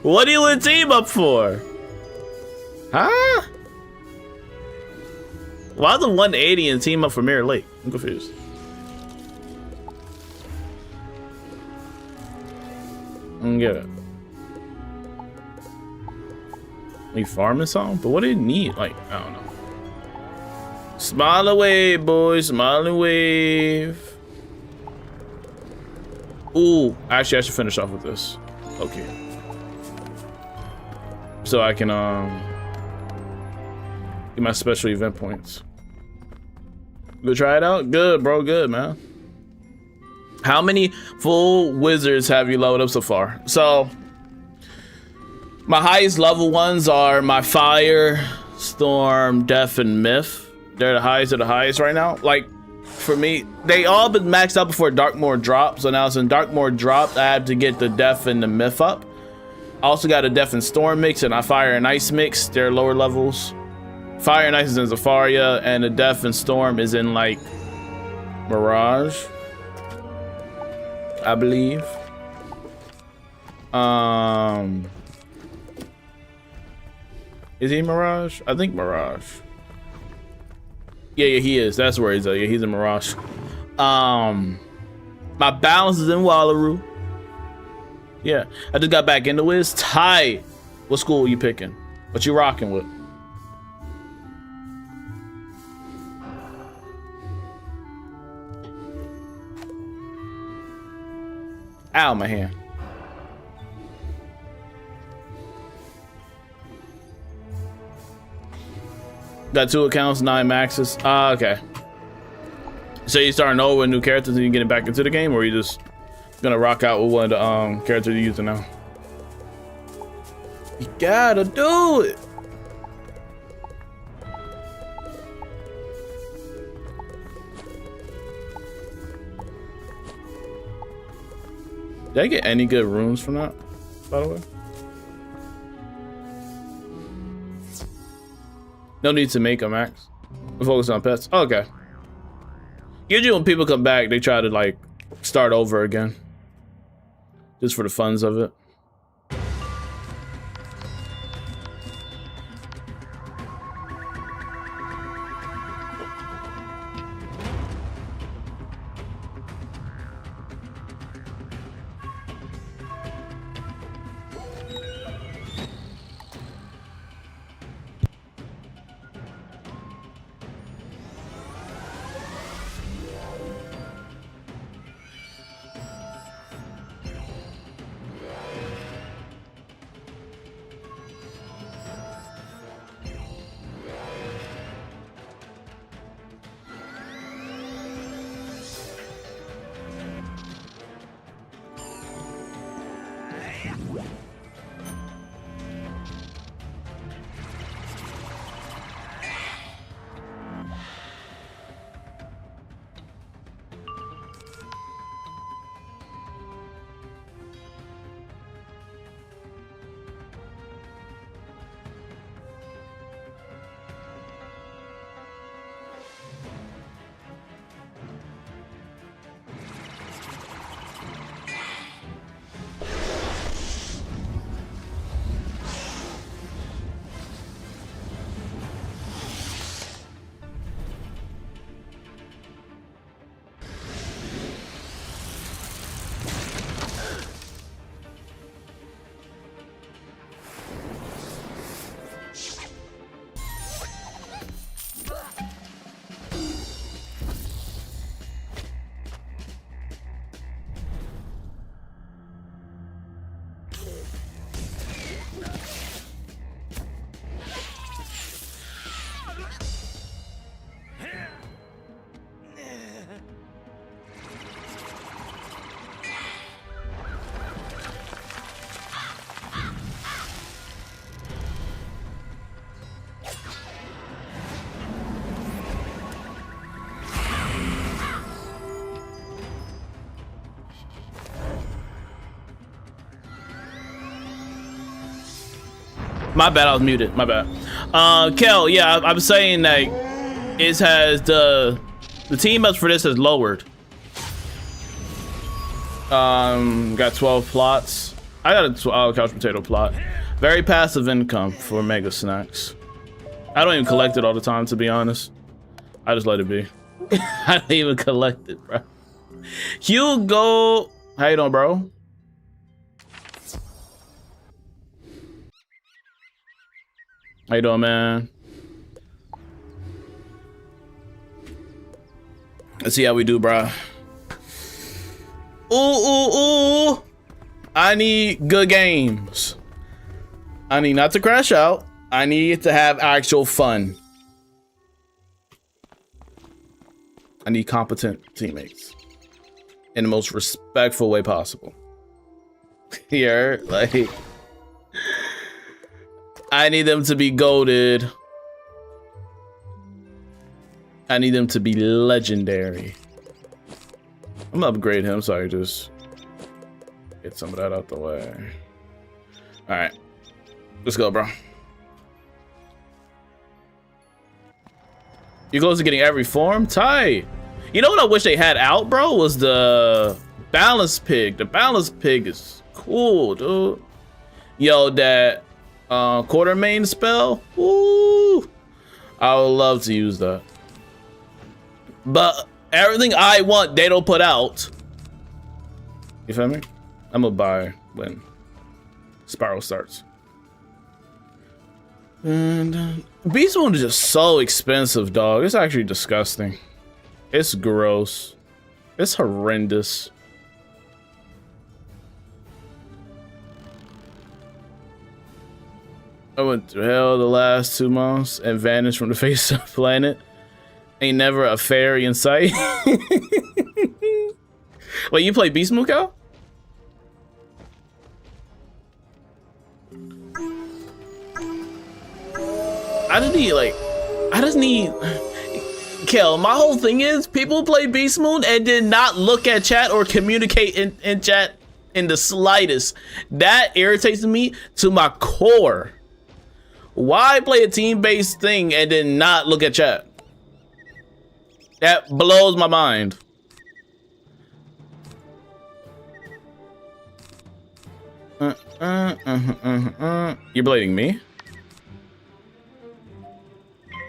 What do you want to team up for? Huh? Why the 180 and team up for Mirror Lake? I'm confused. I don't get it. He farming something? But what do you need? Like, I don't know. Smile and wave, boys. Smile and wave. Ooh, actually, I should finish off with this. Okay. So I can, Get my special event points. Go try it out? Good, bro. Good, man. How many full wizards have you leveled up so far? So, my highest level ones are my Fire, Storm, Death, and Myth. They're the highest of the highest right now. Like, for me, they all been maxed out before Darkmoor dropped. So now since Darkmoor dropped, I have to get the Death and the Myth up. I also got a Death and Storm mix and a Fire and Ice mix. They're lower levels. Fire and Ice is in Zafaria, and the Death and Storm is in like Mirage, I believe. Is he Mirage? I think Mirage. Yeah, he is. That's where he's at. Yeah, he's in Mirage. My balance is in Wallaru. Yeah, I just got back into Wiz. Tight. What school are you picking? What you rocking with? Ow, my hand. Got 2 accounts, 9 maxes. Okay. So you starting over with new characters and you getting back into the game, or you just gonna rock out with one of the characters you're using now? You gotta do it. Did I get any good runes from that, by the way? No need to make a max. We're focused on pets. Oh, okay. Usually when people come back, they try to like start over again. Just for the funs of it. My bad, I was muted. My bad. Kel, yeah, I'm saying that it has the team ups for this has lowered. Got 12 plots. I got a couch potato plot. Very passive income for mega snacks. I don't even collect it all the time, to be honest. I just let it be. I don't even collect it, bro. Hugo, how you doing, bro? How you doing, man? Let's see how we do, bro. Ooh. I need good games. I need not to crash out. I need to have actual fun. I need competent teammates in the most respectful way possible. Here, like, I need them to be goated. I need them to be legendary. I'm gonna upgrade him so I can just get some of that out the way. All right, let's go, bro. You're close to getting every form? Tight. You know what I wish they had out, bro? Was the balance pig. The balance pig is cool, dude. Yo, that quarter main spell. Woo! I would love to use that. But everything I want, they don't put out. You feel me? I'm gonna buy when Spiral starts. And Beastmoon is just so expensive, dog. It's actually disgusting. It's gross. It's horrendous. I went through hell the last 2 months and vanished from the face of the planet. Ain't never a fairy in sight. Wait, you play Beastmoon, Cal? I just need, Kel, my whole thing is people play Beastmoon and did not look at chat or communicate in chat in the slightest. That irritates me to my core. Why play a team-based thing and then not look at chat? That blows my mind. You're blading me?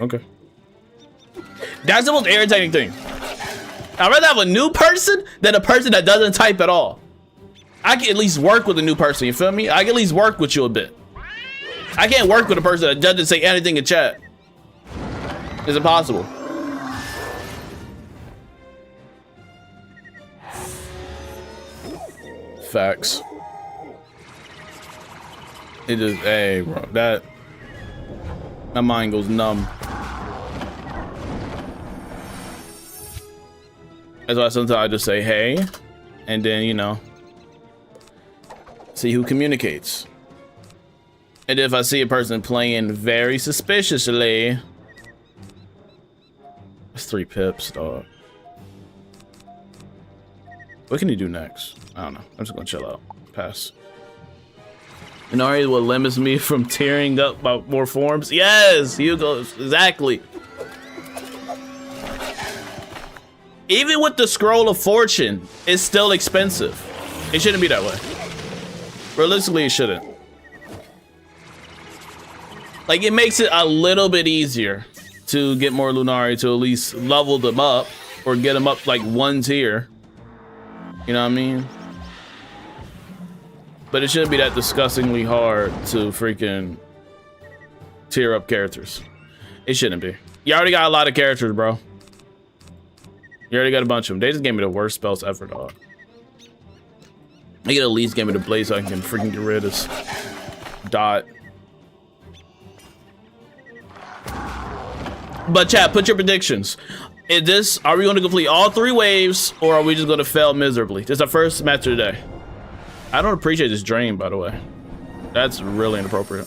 Okay. That's the most irritating thing. I'd rather have a new person than a person that doesn't type at all. I can at least work with a new person, you feel me? I can at least work with you a bit. I can't work with a person that doesn't say anything in chat. It's impossible. Facts. It just, hey, bro, that my mind goes numb. That's why sometimes I just say, hey, and then, you know, see who communicates. And if I see a person playing very suspiciously, that's 3 pips, dog. What can you do next? I don't know. I'm just gonna chill out. Pass. And already what limits me from tearing up by more forms? Yes, Hugo, exactly. Even with the Scroll of Fortune, it's still expensive. It shouldn't be that way. Realistically, it shouldn't. Like, it makes it a little bit easier to get more Lunari, to at least level them up or get them up like 1 tier. You know what I mean? But it shouldn't be that disgustingly hard to freaking tier up characters. It shouldn't be. You already got a lot of characters, bro. You already got a bunch of them. They just gave me the worst spells ever, dog. They could at least give me the Blaze so I can freaking get rid of this dot. But chat, put your predictions. Is this, are we going to complete all 3 waves, or are we just going to fail miserably? This is our first match of the day. I don't appreciate this drain, by the way. That's really inappropriate.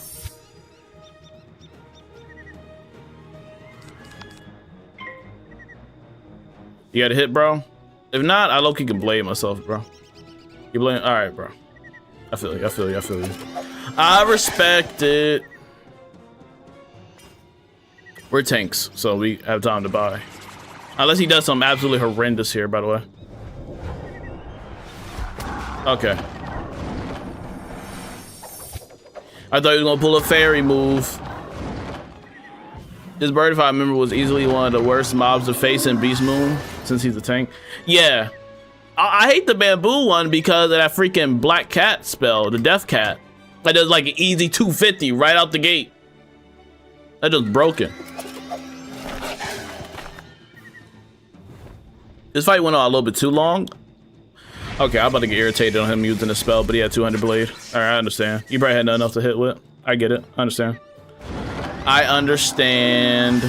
You got a hit, bro? If not, I low-key can blame myself, bro. You blame? All right, bro. I feel you. I feel you. I feel you. I respect it. We're tanks, so we have time to buy. Unless he does something absolutely horrendous here, by the way. Okay. I thought he was gonna pull a fairy move. This bird, if I remember, was easily one of the worst mobs to face in Beastmoon, since he's a tank. Yeah. I hate the bamboo one because of that freaking black cat spell, the death cat. That does like an easy 250 right out the gate. That just broken. This fight went on a little bit too long. Okay, I'm about to get irritated on him using the spell, but he had 200 blade. All right, I understand. You probably had nothing else to hit with. I get it. I understand. I understand.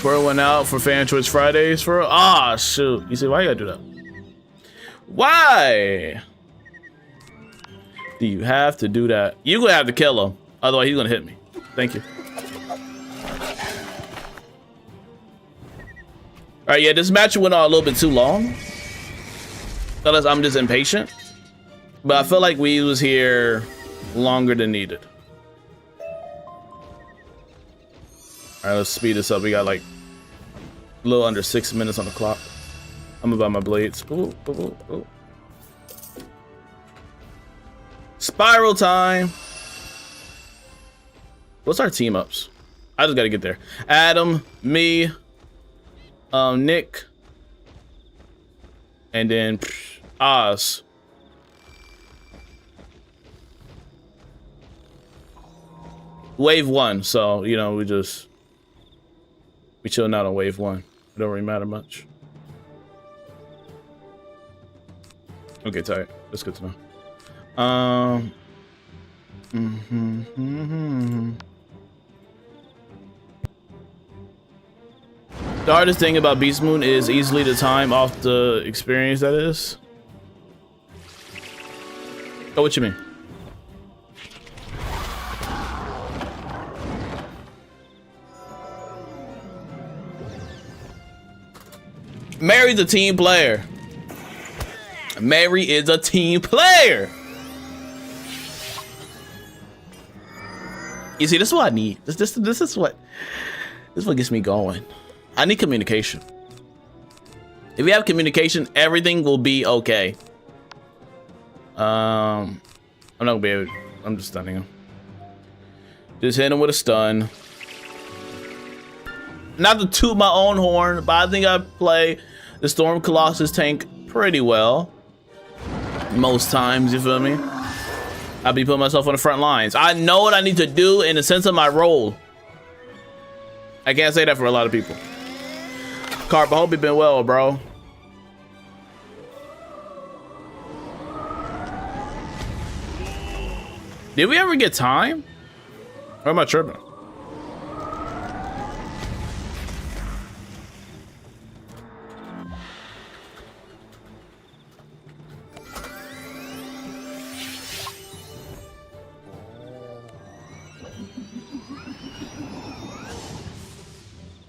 Word went out for Fan Twitch Fridays for shoot. You see, why you gotta do that? Why do you have to do that? You gonna have to kill him, otherwise he's gonna hit me. Thank you. All right, yeah, this match went on a little bit too long. Unless I'm just impatient, but I feel like we was here longer than needed. All right, let's speed this up. We got like a little under 6 minutes on the clock. I'm about my blades. Ooh, ooh, ooh, ooh. Spiral time. What's our team ups? I just gotta get there. Adam, me, Nick, and then Oz. Wave 1, so you know we chilling out on wave 1. It don't really matter much. Okay, tight. That's good to know. The hardest thing about Beastmoon is easily the time off the experience that is. Oh, what you mean? Mary's a team player. Mary is a team player. You see, this is what I need. This is what gets me going. I need communication. If we have communication, everything will be okay. I'm not gonna be able. I'm just stunning him. Just hit him with a stun. Not to toot my own horn, but I think I play the Storm Colossus tank pretty well. Most times, you feel me? I'll be putting myself on the front lines. I know what I need to do in the sense of my role. I can't say that for a lot of people. Carp, I hope you've been well, bro. Did we ever get time? Or am I tripping?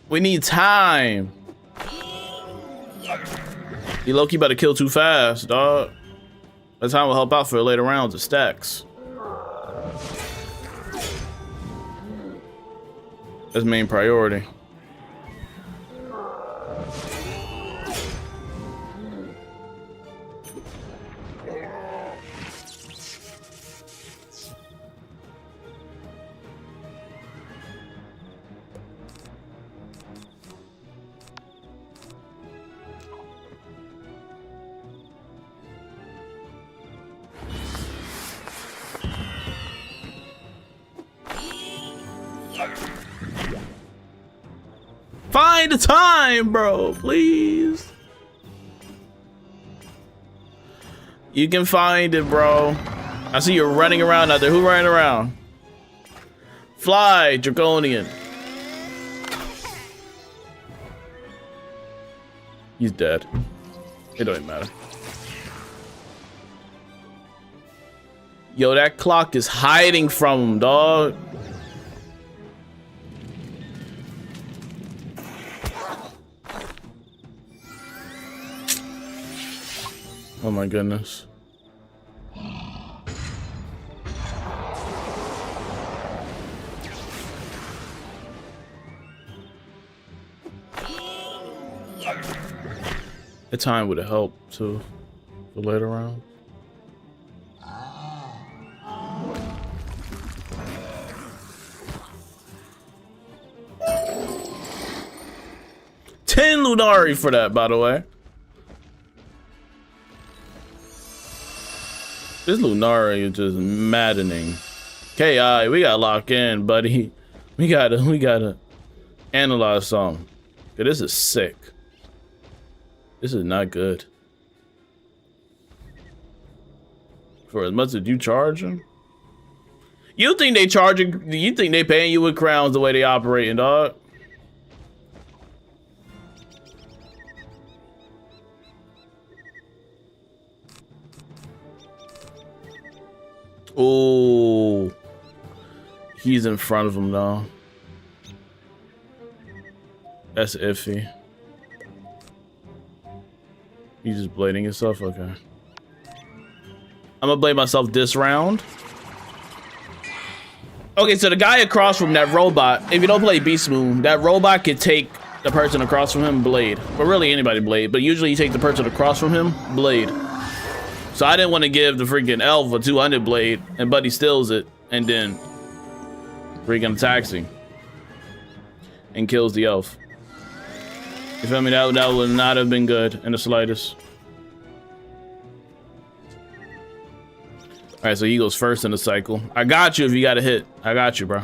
We need time. You low-key about to kill too fast, dog. That time will help out for later rounds of stacks. That's main priority. Find the time, bro, please. You can find it, bro. I see you're running around out there. Who running around? Fly, Draconian. He's dead. It don't even matter. Yo, that clock is hiding from him, dog. Oh my goodness. The time would have helped too, for later round. $10 Lunari for that, by the way. This Lunari is just maddening. KI, we gotta lock in, buddy. We gotta analyze something. Cause this is sick. This is not good. For as much as you charge them? You think they charging, you think they paying you with crowns the way they operating, dog? Oh, he's in front of him though. That's iffy. He's just blading himself. Okay. I'm gonna blade myself this round. Okay, so the guy across from that robot, if you don't play Beastmoon, that robot could take the person across from him, blade. But really anybody blade, but usually you take the person across from him, blade. So I didn't want to give the freaking elf a 200 blade, and Buddy steals it, and then freaking attacks him. And kills the elf. You feel me? That would not have been good in the slightest. All right, so he goes first in the cycle. I got you if you got a hit. I got you, bro.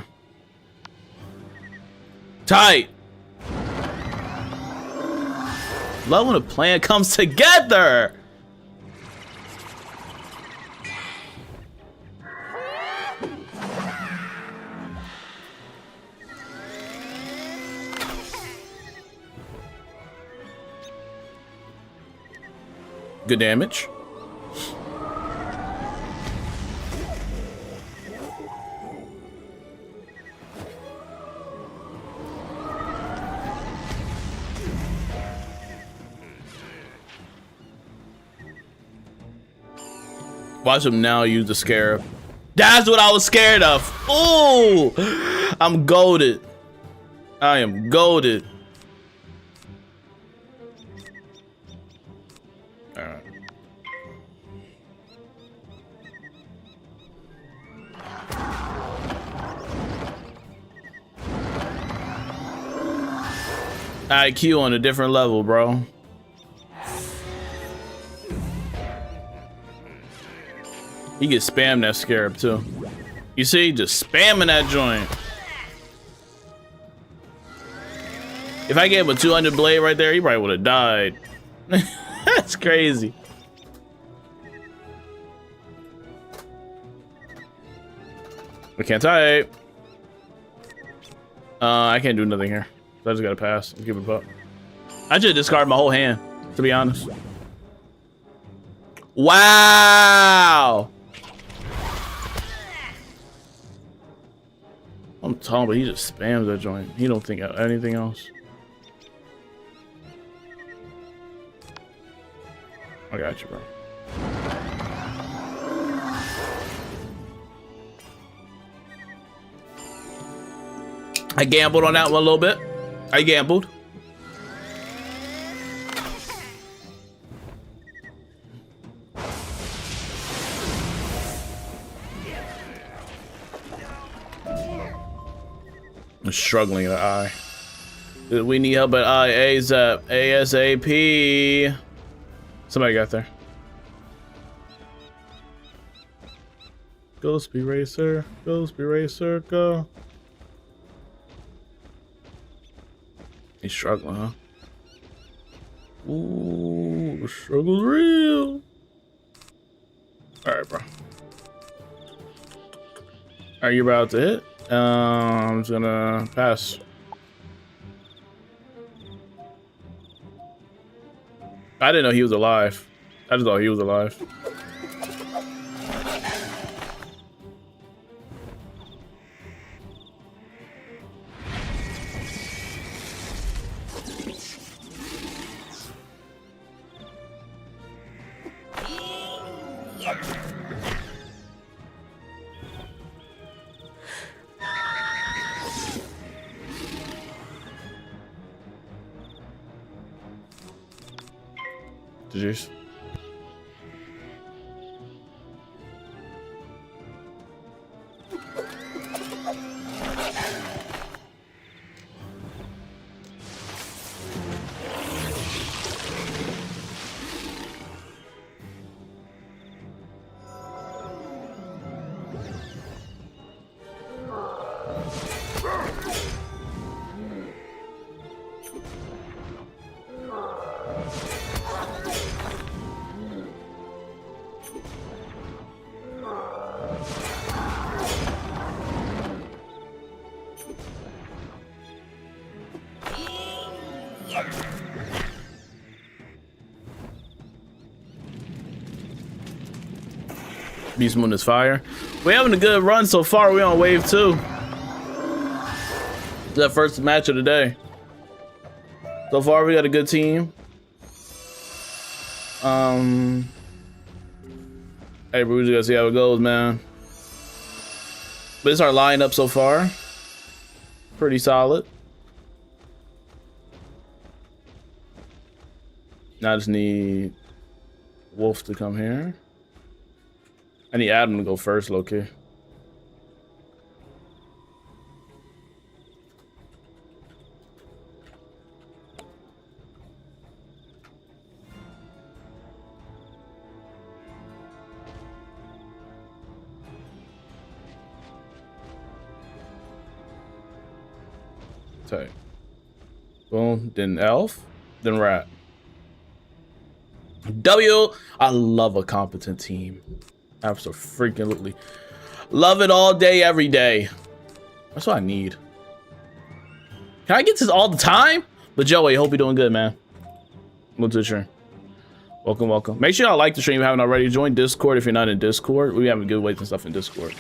Tight. Love when a plan comes together. Good damage. Watch him now use the scarab. That's what I was scared of. Ooh, I'm goated. I am goated. All right. IQ on a different level, bro. He can spam that scarab too. You see, just spamming that joint. If I gave him a 200 blade right there, he probably would have died. That's crazy. We can't type. I can't do nothing here. So I just gotta pass and give it up. I should discard my whole hand, to be honest. Wow. I'm talking, but he just spams that joint. He don't think of anything else. I got you, bro. I gambled on that one a little bit. I gambled. I'm struggling at I. We need help at I. ASAP. ASAP. Somebody got there. Go, Speed Racer. Go, Speed Racer. Go. He's struggling, huh? Ooh, the struggle's real. Alright, bro. Are you about to hit? I'm just gonna pass. I didn't know he was alive. I just thought he was alive. Juice. Beastmoon is fire. We're having a good run so far. We're on wave 2. That first match of the day. So far, we got a good team. Hey, bro, we just gotta see how it goes, man. But it's our lineup so far. Pretty solid. Now I just need Wolf to come here. I need Adam to go first, low-key. Tight. Boom, then Elf, then Rat. W, I love a competent team. Absolutely. Love it all day, every day. That's what I need. Can I get this all the time? But Joey, hope you're doing good, man. Welcome to the stream. Welcome, welcome. Make sure y'all like the stream if you haven't already. Join Discord if you're not in Discord. We have giveaways and stuff in Discord.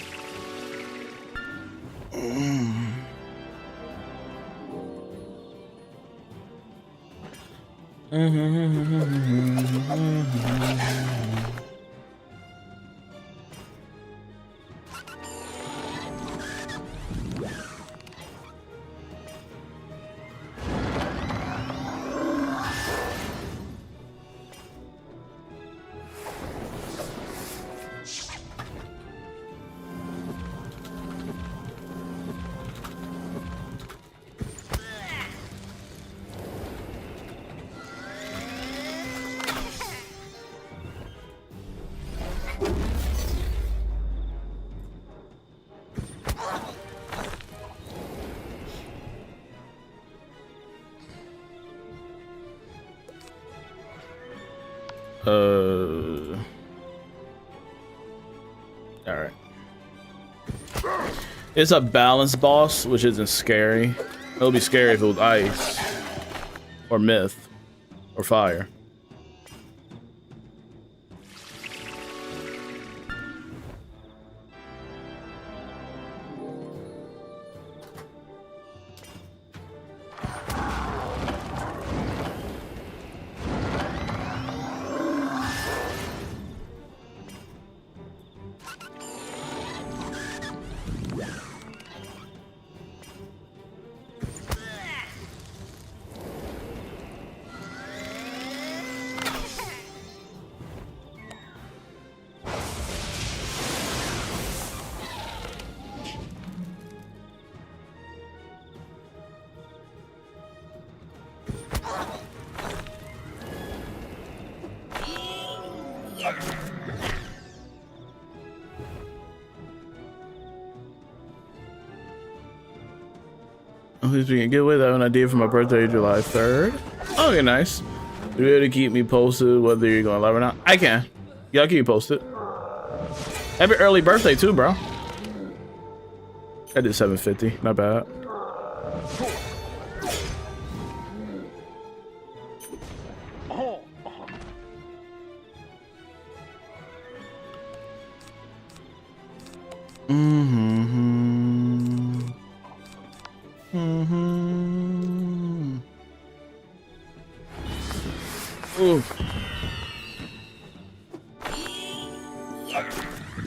All right. It's a balanced boss, which isn't scary. It'll be scary if it was ice, or myth, or fire. Who's being good with that one I did for my birthday, July 3rd. Okay, nice. You be able to keep me posted whether you're going live or not? I can. Y'all keep me posted. Happy early birthday too, bro. I did 750. Not bad.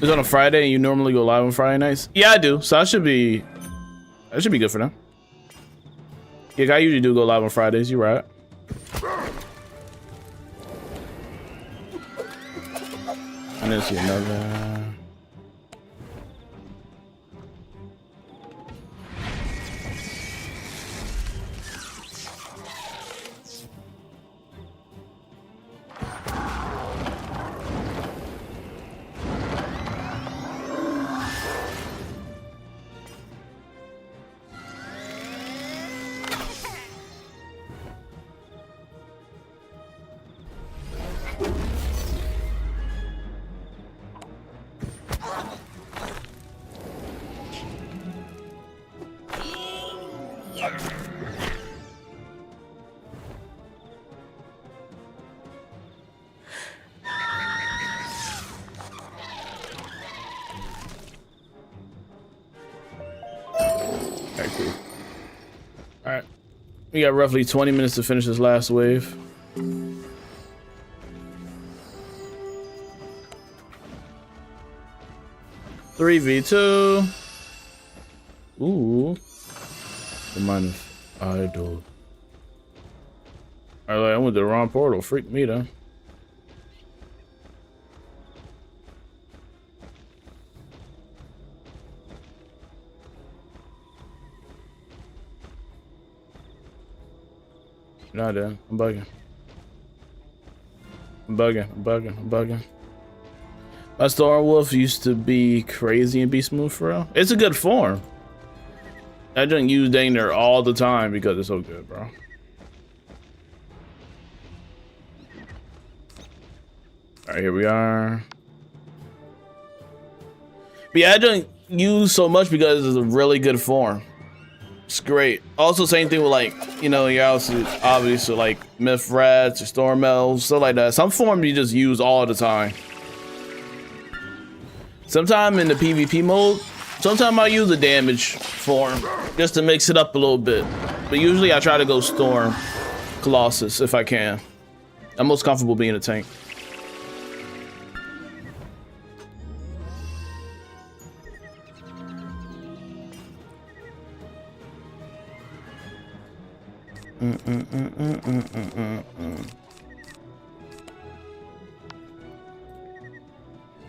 It's on a Friday and you normally go live on Friday nights? Yeah, I do. So that should be good for them. Yeah, I usually do go live on Fridays, you're right. I didn't see another. Okay, cool. All right. We got roughly 20 minutes to finish this last wave. Three v2. Ooh. The minus idol. I went to the wrong portal. Freak me though. Not there. I'm bugging. I'm bugging. My Star Wolf used to be crazy in Beastmoon for real. It's a good form. I don't use Danger all the time because it's so good, bro. Alright, here we are. But yeah, I don't use so much because it's a really good form. It's great. Also, same thing with like, you know, you're also obviously like Myth Rats or Storm Elves, stuff like that. Some forms you just use all the time. Sometimes in the PvP mode, sometimes I use the damage form just to mix it up a little bit. But usually I try to go Storm Colossus if I can. I'm most comfortable being a tank.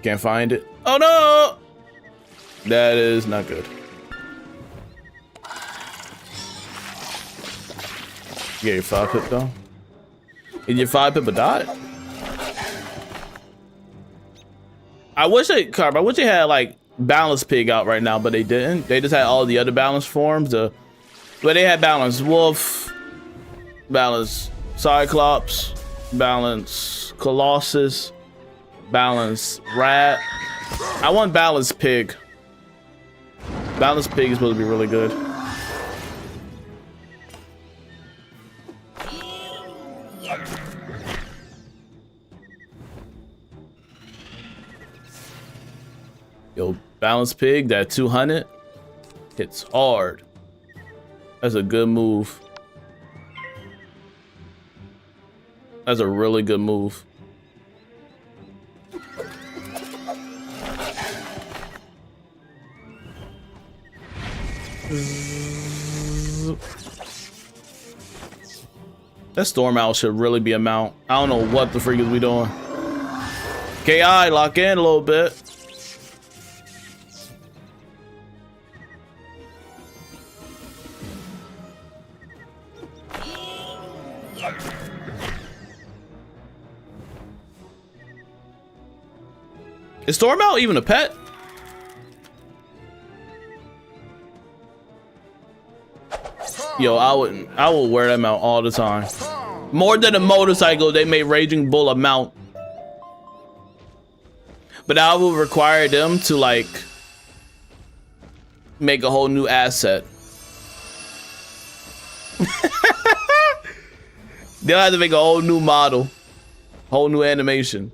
Can't find it. Oh no! That is not good. You get your 5-pip though? Did your 5-pip a dot? I wish they had like Balance Pig out right now, but they didn't. They just had all the other balance forms. But they had Balance Wolf, Balance Cyclops, Balance Colossus, Balance Rat. I want Balance Pig. Balance Pig is supposed to be really good. Yo, Balance Pig, that 200 hits hard. That's a good move. That's a really good move. That Storm Owl should really be a mount. I don't know what the freak is we doing. KI, lock in a little bit. Is Storm Owl even a pet? Yo, I would wear that mount all the time. More than a motorcycle, they made Raging Bull a mount. But I would require them to like make a whole new asset. They'll have to make a whole new model, whole new animation.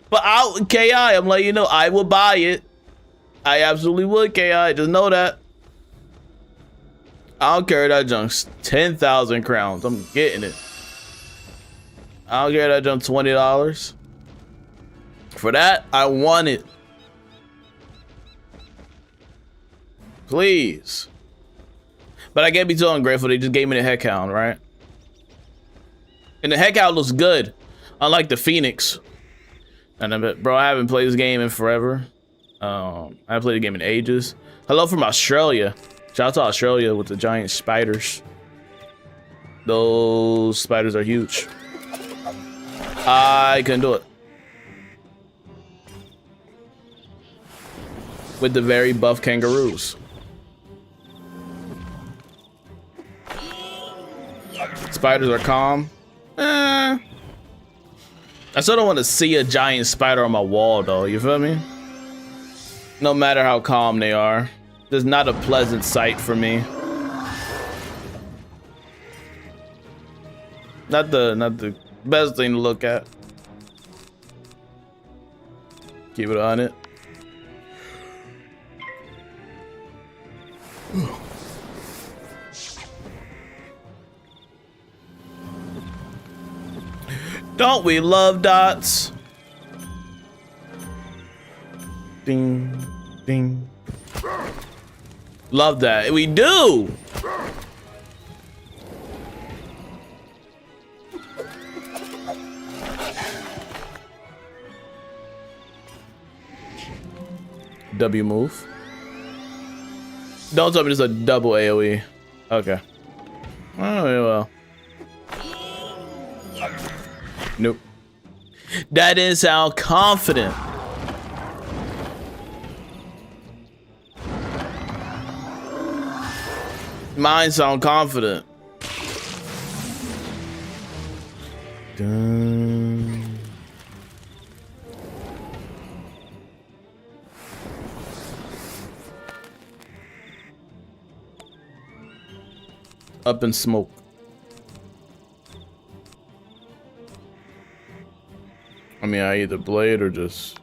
But KI, I'm letting you know, I will buy it. I absolutely would, KI. Just know that. I don't care if that junk's 10,000 crowns. I'm getting it. I don't care if that junk's $20. For that, I want it. Please. But I can't be too ungrateful. They just gave me the heck hound, right? And the heck hound looks good. Unlike the Phoenix. And bro, I haven't played this game in forever. I haven't played the game in ages. Hello from Australia. Shout out to Australia with the giant spiders. Those spiders are huge. I couldn't do it. With the very buff kangaroos. Spiders are calm. I still don't want to see a giant spider on my wall though, you feel me? No matter how calm they are. It's not a pleasant sight for me. Not the best thing to look at. Keep it on it. Don't we love dots? Ding, ding. Love that. We do. W move. Don't tell me there's a double AoE. Okay. Oh, well. Nope. That didn't sound confident. Mine sound confident. Dun. Up in smoke. I mean, I either blade or just.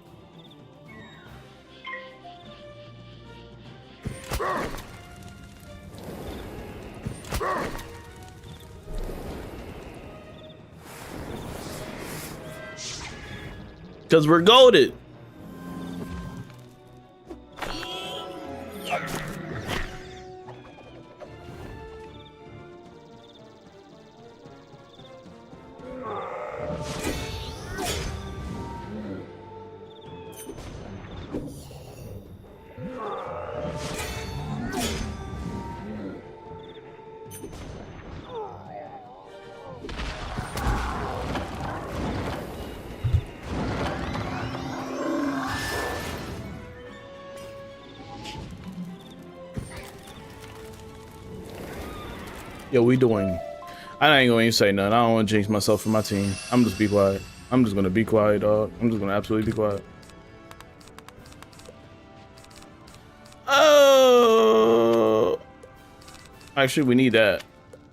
Because we're goated. Yo, we doing? I ain't going to say nothing. I don't want to jinx myself for my team. I'm just be quiet. I'm just gonna be quiet, dog. I'm just gonna absolutely be quiet. Oh, actually, we need that.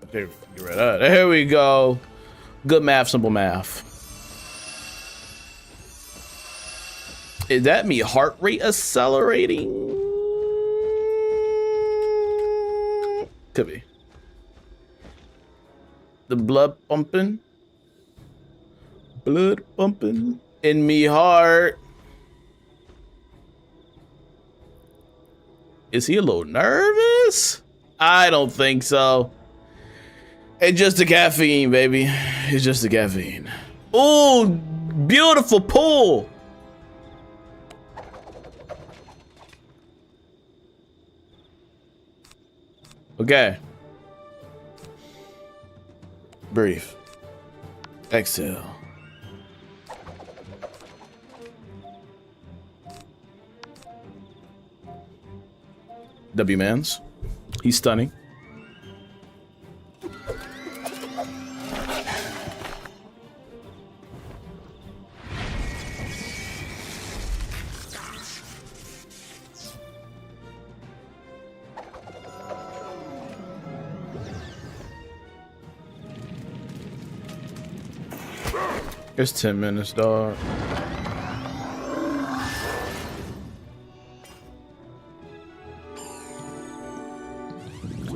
Okay, get rid of that. There we go. Good math, simple math. Is that me heart rate accelerating? Could be. The blood pumping in me heart. Is he a little nervous? I don't think so. It's just the caffeine, baby. It's just the caffeine. Ooh, beautiful pull. Okay. Breathe. Exhale. W-Mans. He's stunning. It's 10 minutes, dog.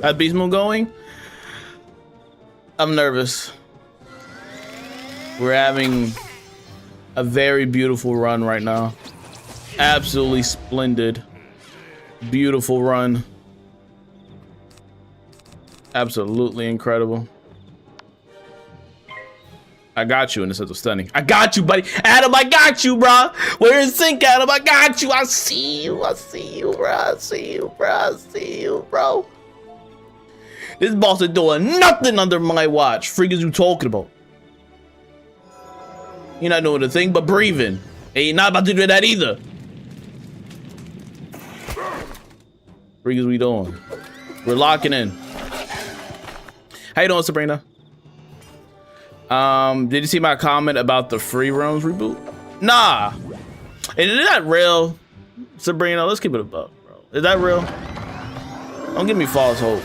That Beastmoon going? I'm nervous. We're having a very beautiful run right now. Absolutely splendid. Beautiful run. Absolutely incredible. I got you in the sense of stunning. I got you, buddy. Adam, I got you, bro. We're in sync, Adam. I got you. I see you. I see you, bro. I see you, bro. I see you, bro. This boss is doing nothing under my watch. Freak is you talking about? You're not doing a thing but breathing. And you're not about to do that either. Freak is we doing? We're locking in. How you doing, Sabrina? Did you see my comment about the free roams reboot? Nah. And is that real, Sabrina? Let's keep it above, bro. Is that real? Don't give me false hope.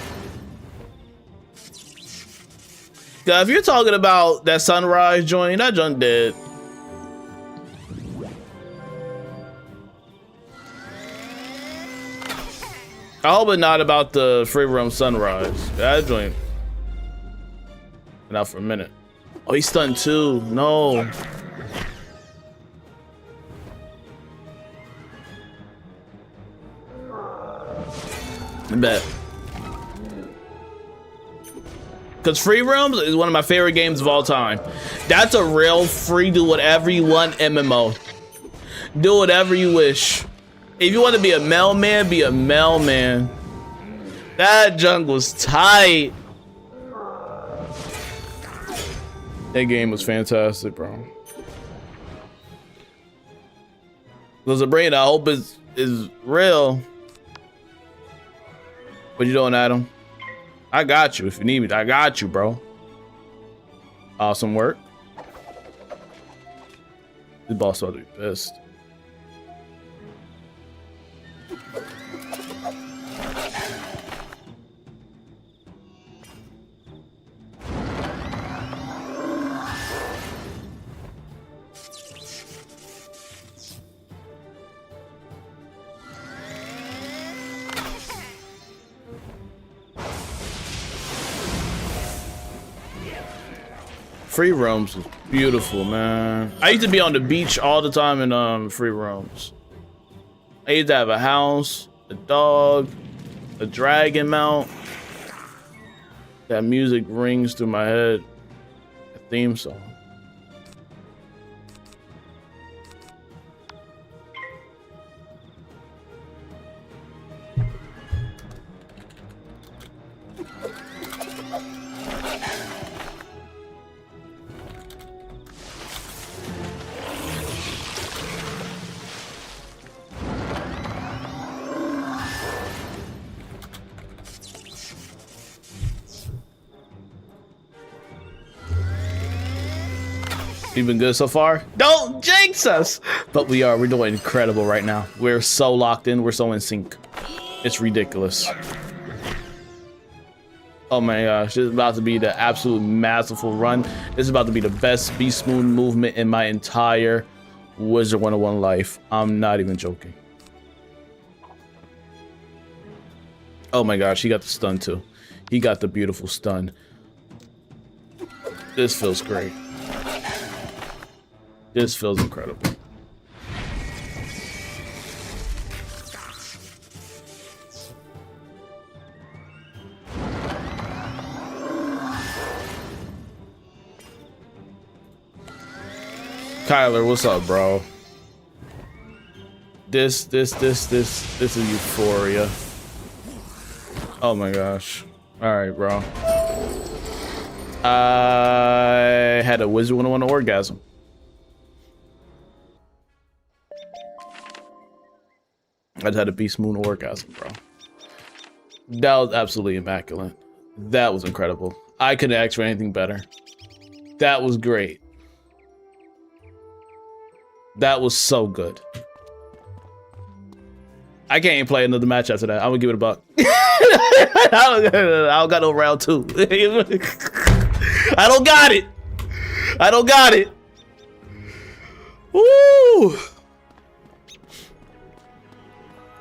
If you're talking about that sunrise joint, that joint dead. I hope it's not about the free roam sunrise. That joint been out for a minute. Oh, he's stunned too. No. I bet. Because Free Roams is one of my favorite games of all time. That's a real free do whatever you want MMO. Do whatever you wish. If you want to be a mailman, be a mailman. That jungle's tight. That game was fantastic, bro. There's a brain I hope is real. What you doing, Adam? I got you if you need me. I got you, bro. Awesome work. This boss ought to be pissed. Free roams was beautiful, man. I used to be on the beach all the time in free roams. I used to have a house, a dog, a dragon mount. That music rings through my head. A theme song. We've been good so far. Don't jinx us! But we're doing incredible right now. We're so locked in, we're so in sync. It's ridiculous. Oh my gosh, this is about to be the absolute masterful run. This is about to be the best Beastmoon movement in my entire Wizard101 life. I'm not even joking. Oh my gosh, he got the stun too. He got the beautiful stun. This feels great. This feels incredible. Kyler, what's up, bro? This is euphoria. Oh my gosh. All right, bro. I had a Wizard101 orgasm. I just had a Beastmoon orgasm, bro. That was absolutely immaculate. That was incredible. I couldn't ask for anything better. That was great. That was so good. I can't even play another match after that. I'm gonna give it a buck. I don't got no round two. I don't got it. I don't got it. Woo!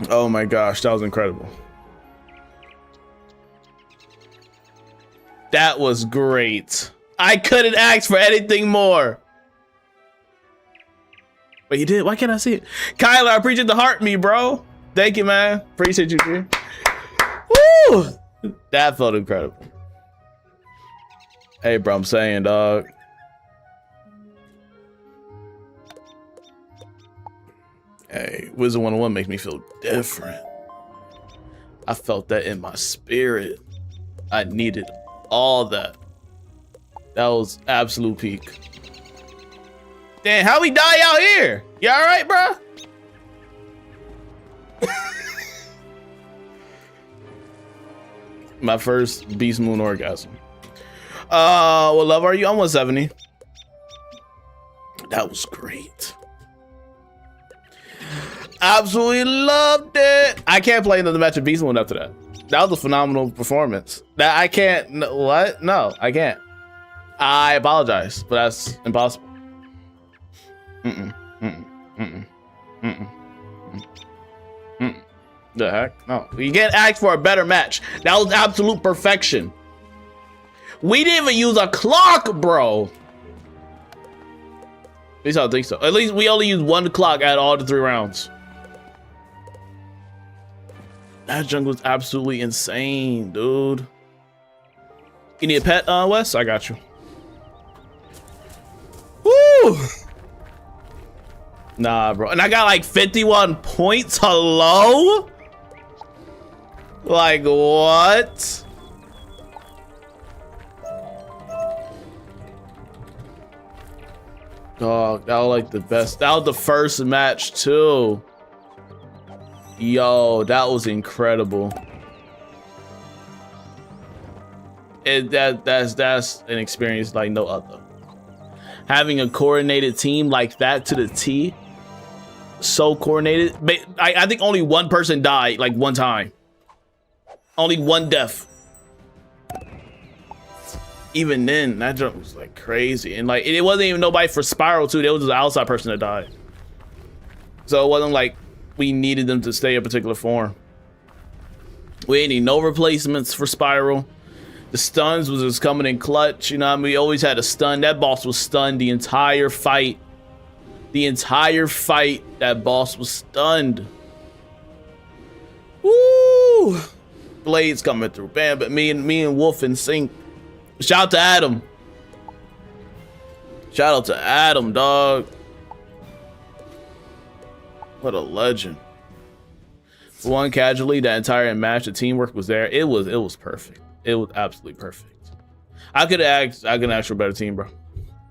Oh my gosh, that was incredible. That was great. I couldn't ask for anything more. But you did. Why can't I see it? Kyler, I appreciate the heart me, bro. Thank you, man. Appreciate you, dude. Woo! That felt incredible. Hey, bro, I'm saying, dog. Hey, Wizard101 makes me feel different. I felt that in my spirit. I needed all that. That was absolute peak. Damn, how we die out here? You all right, bro? My first Beastmoon orgasm. What level are you? I'm 170. That was great. Absolutely loved it. I can't play another match of Beastmoon after that. That was a phenomenal performance. That I can't. No, what? No, I can't. I apologize, but that's impossible. The heck? No, you can't ask for a better match. That was absolute perfection. We didn't even use a clock, bro. At least I don't think so. At least we only used 1 clock at all the 3 rounds. That jungle was absolutely insane, dude. You need a pet, Wes? I got you. Woo! Nah, bro. And I got like 51 points. Hello? Like, what? Dog, that was like the best. That was the first match, too. Yo, that was incredible. That's an experience like no other. Having a coordinated team like that to the T, so coordinated. I think only 1 person died like 1 time. Only 1 death. Even then, that jump was like crazy, and like it wasn't even nobody for Spiral too. There was just an outside person that died. So it wasn't like we needed them to stay a particular form. We didn't need no replacements for Spiral. The stuns was just coming in clutch. You know what I mean? We always had a stun. That boss was stunned the entire fight. The entire fight, that boss was stunned. Woo! Blades coming through. Bam, but me and Wolf in sync. Shout out to Adam. Shout out to Adam, dog. What a legend. One casually, that entire match, the teamwork was there. It was perfect. It was absolutely perfect. I could ask for a better team, bro.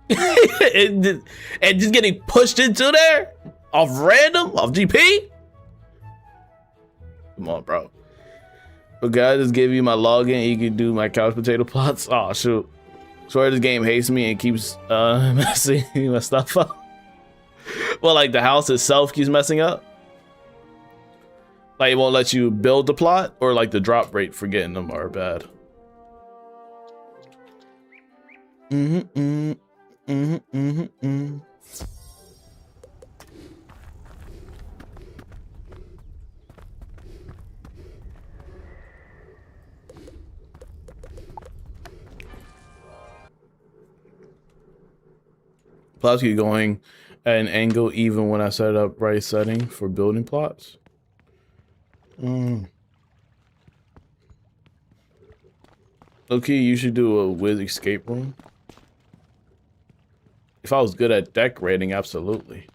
And just getting pushed into there off random, off GP. Come on, bro. But guys, just give you my login. You can do my couch potato plots. Oh shoot! Sorry, this game hates me and keeps messing my stuff up. Well, like the house itself keeps messing up. Like it won't let you build the plot, or like the drop rate for getting them are bad. Plots keep going at an angle even when I set up right setting for building plots. Okay, you should do a Wiz escape room. If I was good at decorating, absolutely.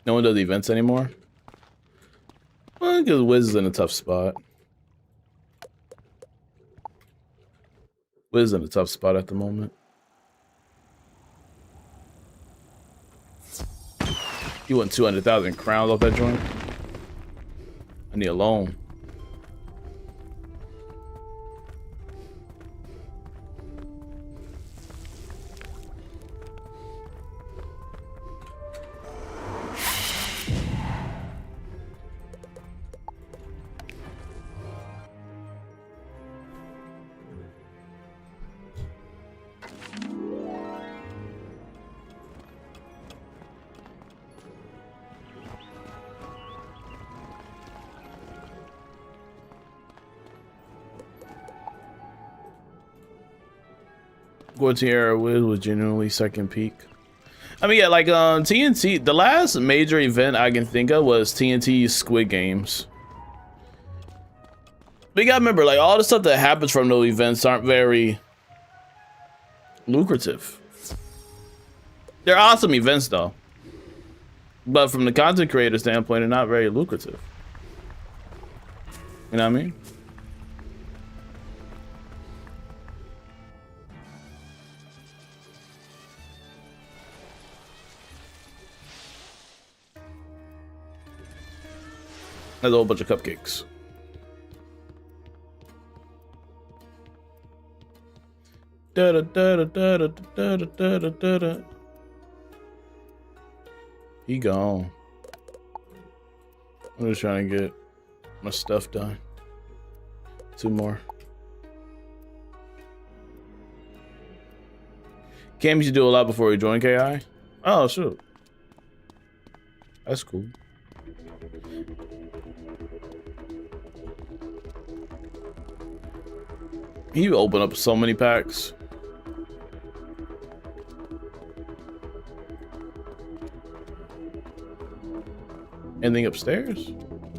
No one does events anymore? Well, because Wiz is in a tough spot. Wiz is in a tough spot at the moment. You want 200,000 crowns off that joint? I need a loan. Going era Wiz was genuinely second peak. I mean, yeah, like TNT, the last major event I can think of was TNT's Squid Games. But you gotta remember, like all the stuff that happens from those events aren't very lucrative. They're awesome events though, but from the content creator standpoint, they're not very lucrative. You know what I mean? There's a whole bunch of cupcakes. Da da da da da da da da da da da. He gone. I'm just trying to get my stuff done. 2 more. Cam used to do a lot before he joined KI. Oh shoot. That's cool. He opened up so many packs. Anything upstairs?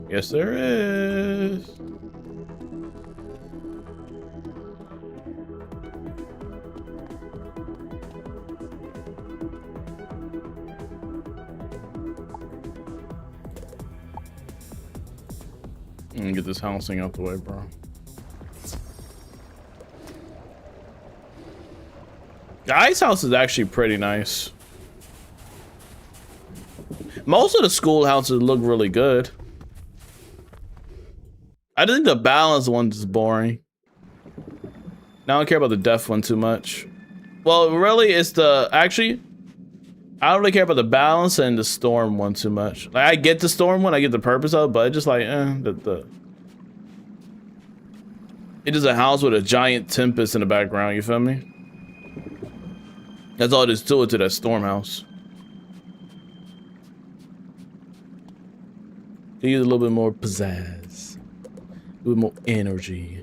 Yes, there is. Let me get this housing out the way, bro. The ice house is actually pretty nice. Most of the schoolhouses look really good. I think the balanced one's is boring. Now I don't care about the death one too much. Well, really, it's the actually. I don't really care about the balance and the storm one too much. Like, I get the storm one, I get the purpose of it, but it's just like, it is a house with a giant tempest in the background, you feel me? That's all there's to it, to that storm house. They use a little bit more pizzazz, a little more energy.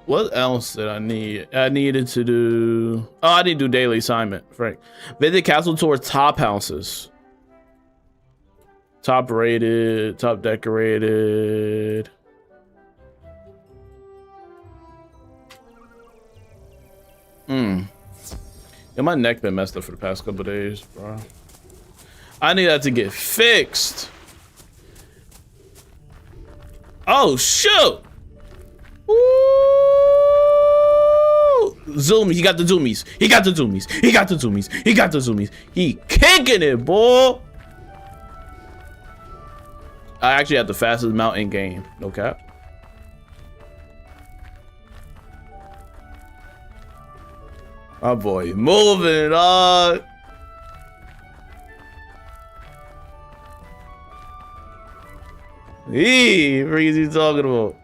What else did I need? I needed to do... Oh, I didn't do daily assignment. Frank. Visit castle tour top houses. Top rated, top decorated. Yeah, my neck been messed up for the past couple days, bro. I need that to get fixed. Oh, shoot! Zoom, he got the zoomies. He got the zoomies. He got the zoomies. He got the zoomies. He kicking it, boy. I actually have the fastest mount in game. No cap. My boy moving, dog. What is he talking about?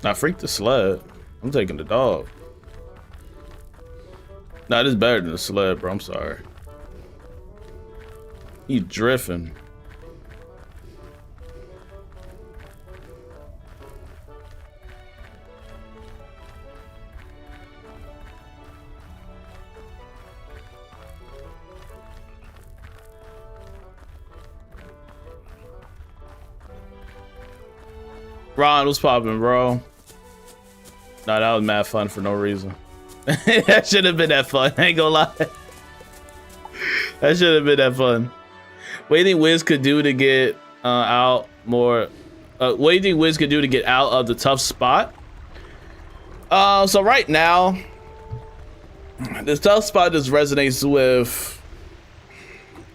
I freaked the sled. I'm taking the dog. Nah, this is better than the sled, bro. I'm sorry. He drifting. Ron, what's poppin', bro? Nah, that was mad fun for no reason. That should have been that fun. I ain't gonna lie. That should have been that fun. What do you think Wiz could do to get out more? What do you think Wiz could do to get out of the tough spot? So right now, this tough spot just resonates with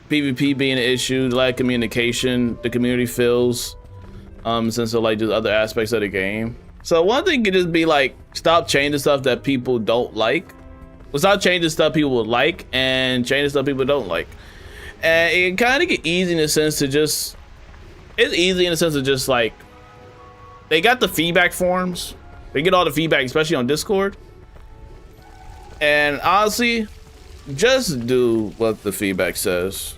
PvP being an issue, the lack of communication the community feels, since of like just other aspects of the game. So one thing could just be like, stop changing stuff that people don't like. Well, stop changing stuff people would like and changing stuff people don't like. And it kind of get easy in the sense to just, it's easy in the sense of just like, they got the feedback forums. They get all the feedback, especially on Discord. And honestly, just do what the feedback says.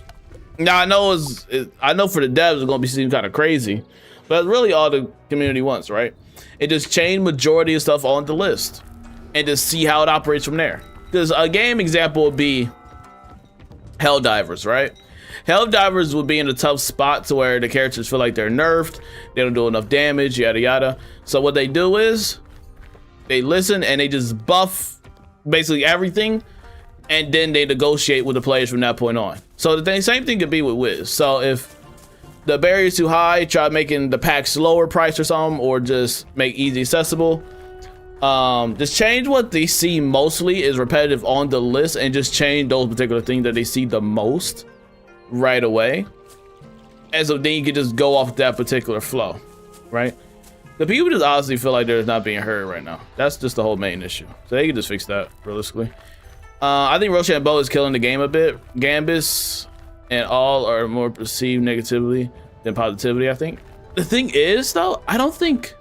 Now I know I know for the devs it's gonna be seem kind of crazy, but really all the community wants, right? It just change majority of stuff on the list and just see how it operates from there. Because a game example would be Helldivers, right? Helldivers would be in a tough spot to where the characters feel like they're nerfed, they don't do enough damage, yada yada. So what they do is they listen and they just buff basically everything, and then they negotiate with the players from that point on. So the same thing could be with Wiz. So if the barrier's too high, try making the packs lower price or something, or just make easy accessible. Just change what they see mostly is repetitive on the list, and just change those particular things that they see the most right away. And so then you can just go off that particular flow, right? The people just honestly feel like they're not being heard right now. That's just the whole main issue. So they can just fix that realistically. I think Rochambeau is killing the game a bit. Gambits and all are more perceived negatively than positivity, I think. The thing is, though, I don't think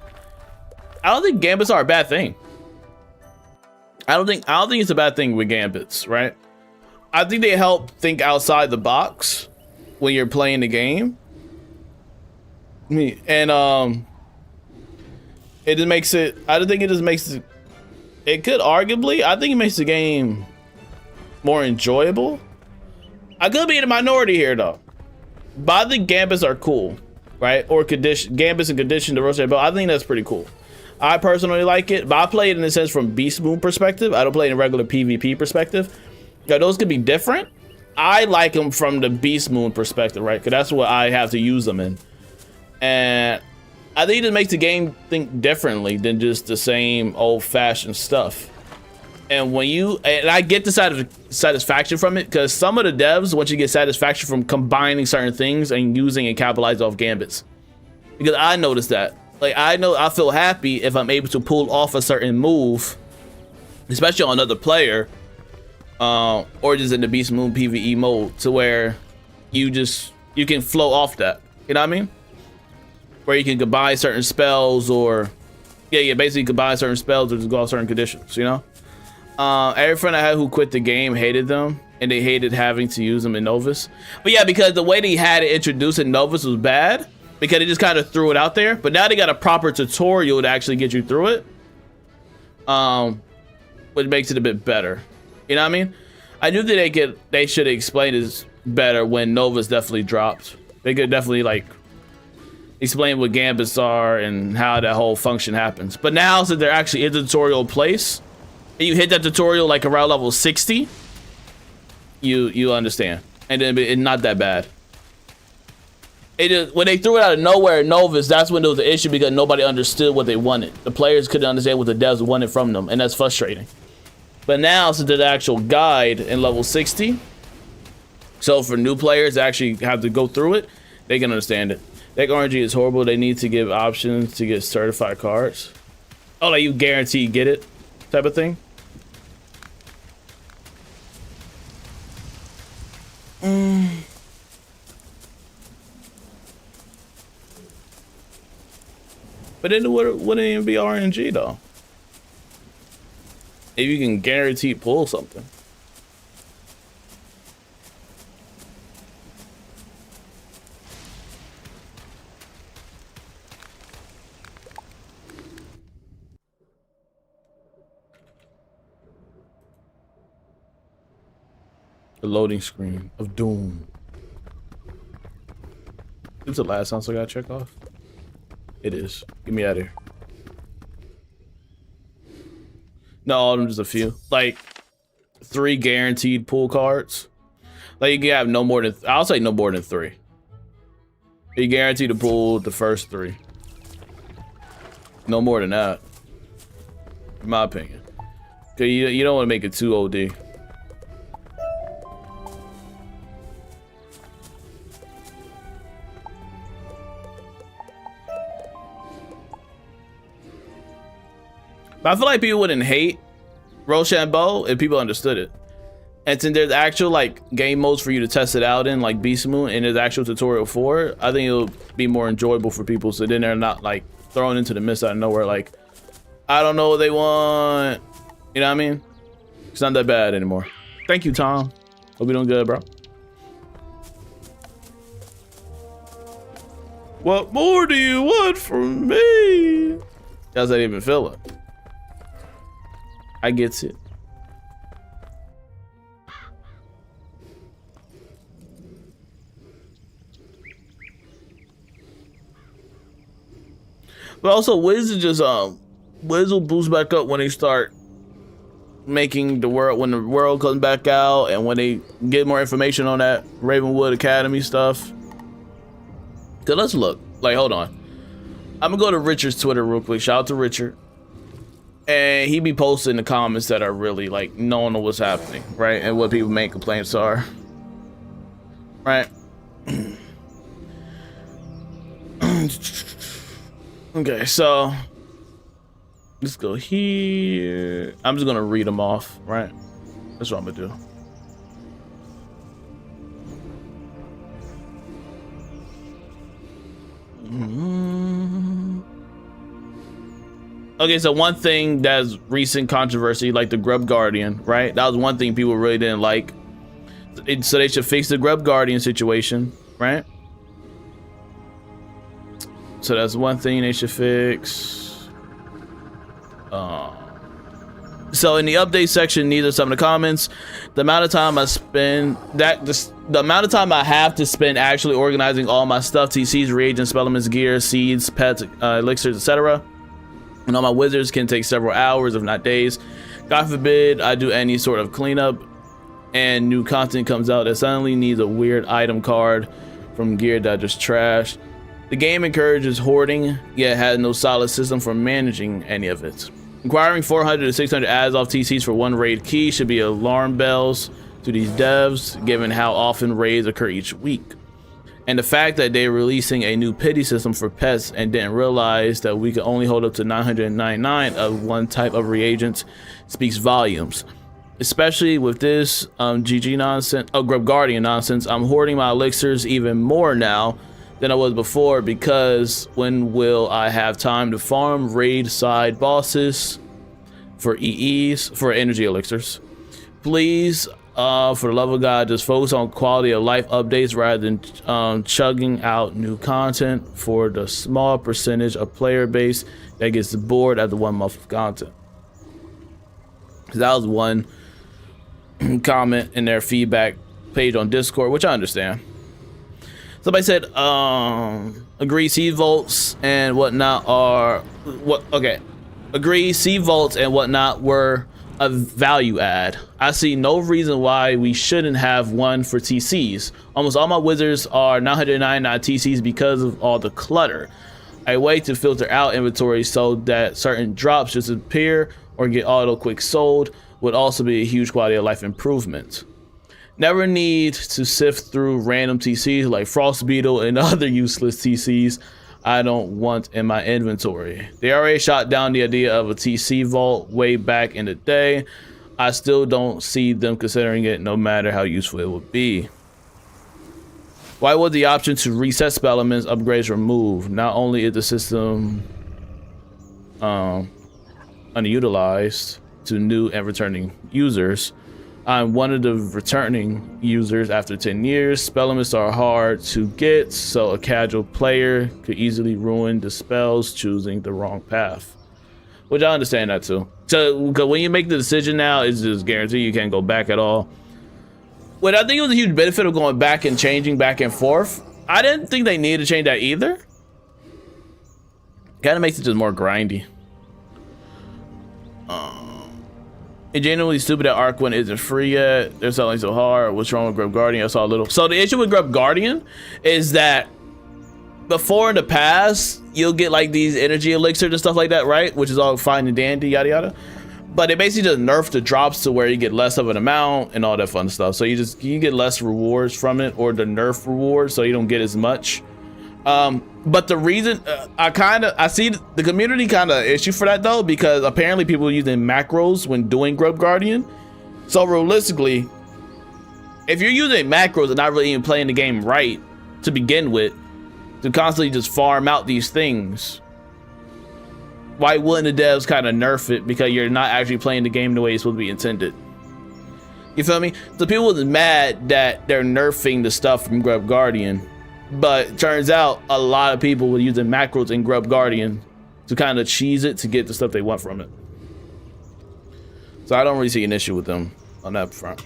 Gambits are a bad thing. I don't think it's a bad thing with Gambits, right? I think they help think outside the box when you're playing the game. And it just makes it, I don't think it just makes it, it could arguably, I think it makes the game more enjoyable. I could be in a minority here though, but I think Gambits are cool, right? Or Gambits and condition to Rochambeau, I think that's pretty cool. I personally like it, but I play it in a sense from Beastmoon perspective. I don't play it in a regular PvP perspective. Now, those could be different. I like them from the Beastmoon perspective, right? Because that's what I have to use them in. And I think it makes the game think differently than just the same old-fashioned stuff. And when you, and I get the satisfaction from it, because some of the devs, once you get satisfaction from combining certain things and using and capitalizing off Gambits. Because I noticed that. Like, I know I feel happy if I'm able to pull off a certain move, especially on another player, or just in the Beastmoon PvE mode, to where you can flow off that. You know what I mean? Where you can combine certain spells, or basically combine certain spells or just go off certain conditions, you know? Every friend I had who quit the game hated them, and they hated having to use them in Novus. But yeah, because the way they had it introduced in Novus was bad, because they just kind of threw it out there. But now they got a proper tutorial to actually get you through it, which makes it a bit better. You know what I mean? I knew that they should have explained this better when Novus definitely dropped. They could definitely like explain what Gambits are and how that whole function happens. But now, since there actually is a tutorial in place, and you hit that tutorial like around level 60, you understand, and then it's not that bad. When they threw it out of nowhere in Novus, that's when there was an issue, because nobody understood what they wanted. The players couldn't understand what the devs wanted from them, and that's frustrating. But now, since there's an actual guide in level 60, so for new players to actually have to go through it, they can understand it. Deck RNG is horrible. They need to give options to get certified cards. Oh, like you guarantee get it type of thing. But then it wouldn't even be RNG though. If you can guarantee pull something. The loading screen of doom. This is the last house I gotta check off. It is. Get me out of here. No, just a few. Like 3 guaranteed pull cards. Like you can have no more than, I'll say no more than 3. You guarantee to pull the first 3. No more than that, in my opinion. Cause you don't want to make it too OD. But I feel like people wouldn't hate Rochambeau if people understood it. And since there's actual like game modes for you to test it out in, like Beastmoon, and there's actual tutorial for it, I think it'll be more enjoyable for people, so then they're not like thrown into the mist out of nowhere like, I don't know what they want. You know what I mean? It's not that bad anymore. Thank you, Tom. Hope you're doing good, bro. What more do you want from me? How's that even feeling? I gets it. But also Wizard will boost back up when they start making the world, when the world comes back out, and when they get more information on that Ravenwood Academy stuff. Cause let's look. Like, hold on. I'm gonna go to Richard's Twitter real quick. Shout out to Richard. And he be posting the comments that are really like knowing what's happening, right? And what people main complaints are, right? Okay, so let's go here. I'm just gonna read them off, right? That's what I'm gonna do. Okay, so one thing that's recent controversy, like the Grub Guardian, right? That was one thing people really didn't like. So they should fix the Grub Guardian situation, right? So that's one thing they should fix. So in the update section, these are some of the comments. The amount of time I spend, the amount of time I have to spend actually organizing all my stuff, TCs, reagents, supplements, gear, seeds, pets, elixirs, etc. And all my wizards can take several hours, if not days. God forbid I do any sort of cleanup and new content comes out that suddenly needs a weird item card from gear that I just trashed. The game encourages hoarding, yet has no solid system for managing any of it. Acquiring 400 to 600 ads off TCs for one raid key should be alarm bells to these devs, given how often raids occur each week. And the fact that they're releasing a new pity system for pets and didn't realize that we could only hold up to 999 of one type of reagents speaks volumes. Especially with this GG nonsense, Grub Guardian nonsense, I'm hoarding my elixirs even more now than I was before, because when will I have time to farm raid side bosses for EEs, for energy elixirs? Please, for the love of God, just focus on quality of life updates rather than chugging out new content for the small percentage of player base that gets bored after 1 month of content. That was one comment in their feedback page on Discord, which I understand. Somebody said, agree, seed vaults and whatnot are agree, seed vaults and whatnot were a value add. I see no reason why we shouldn't have one for TCs. Almost all my wizards are 999 TCs because of all the clutter. A way to filter out inventory so that certain drops disappear or get auto quick sold would also be a huge quality of life improvement. Never need to sift through random TCs like Frost Beetle and other useless TCs I don't want in my inventory. They already shot down the idea of a TC vault way back in the day. I still don't see them considering it, no matter how useful it would be. Why would the option to reset spell elements upgrades removed? Not only is the system unutilized to new and returning users, I'm one of the returning users after 10 years. Spell elements are hard to get, so a casual player could easily ruin the spells choosing the wrong path. Which I understand that too. So, because when you make the decision now, it's just guaranteed you can't go back at all. What I think it was a huge benefit of going back and changing back and forth. I didn't think they needed to change that either. Kind of makes it just more grindy. It's genuinely stupid that Arc 1 isn't free yet. They're selling so hard. What's wrong with Grub Guardian? I saw a little. So the issue with Grub Guardian is that before in the past, you'll get like these energy elixirs and stuff like that, right? Which is all fine and dandy, yada yada. But they basically just nerf the drops to where you get less of an amount and all that fun stuff. So you get less rewards from it, or the nerf rewards, so you don't get as much. But the reason I see the community kind of issue for that though, because apparently people are using macros when doing Grub Guardian. So realistically, if you're using macros and not really even playing the game right to begin with, to constantly just farm out these things, why wouldn't the devs kind of nerf it? Because you're not actually playing the game the way it's supposed to be intended. You feel me? So people was mad that they're nerfing the stuff from Grub Guardian. But it turns out a lot of people were using macros in Grub Guardian to kind of cheese it to get the stuff they want from it. So I don't really see an issue with them on that front.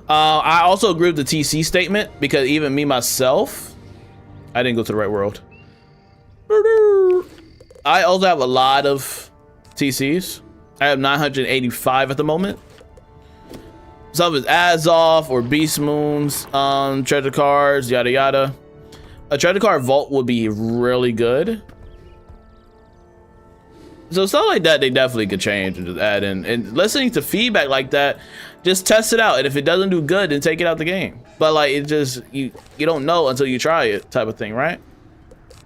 I also agree with the TC statement, because even me myself, I didn't go to the right world. I also have a lot of TCs. I have 985 at the moment. Some of it's Azov or Beastmoons, treasure cards, yada yada. A treasure card vault would be really good. So stuff like that, they definitely could change and just add in. And listening to feedback like that, just test it out. And if it doesn't do good, then take it out the game. But like, it just, you don't know until you try it, type of thing, right?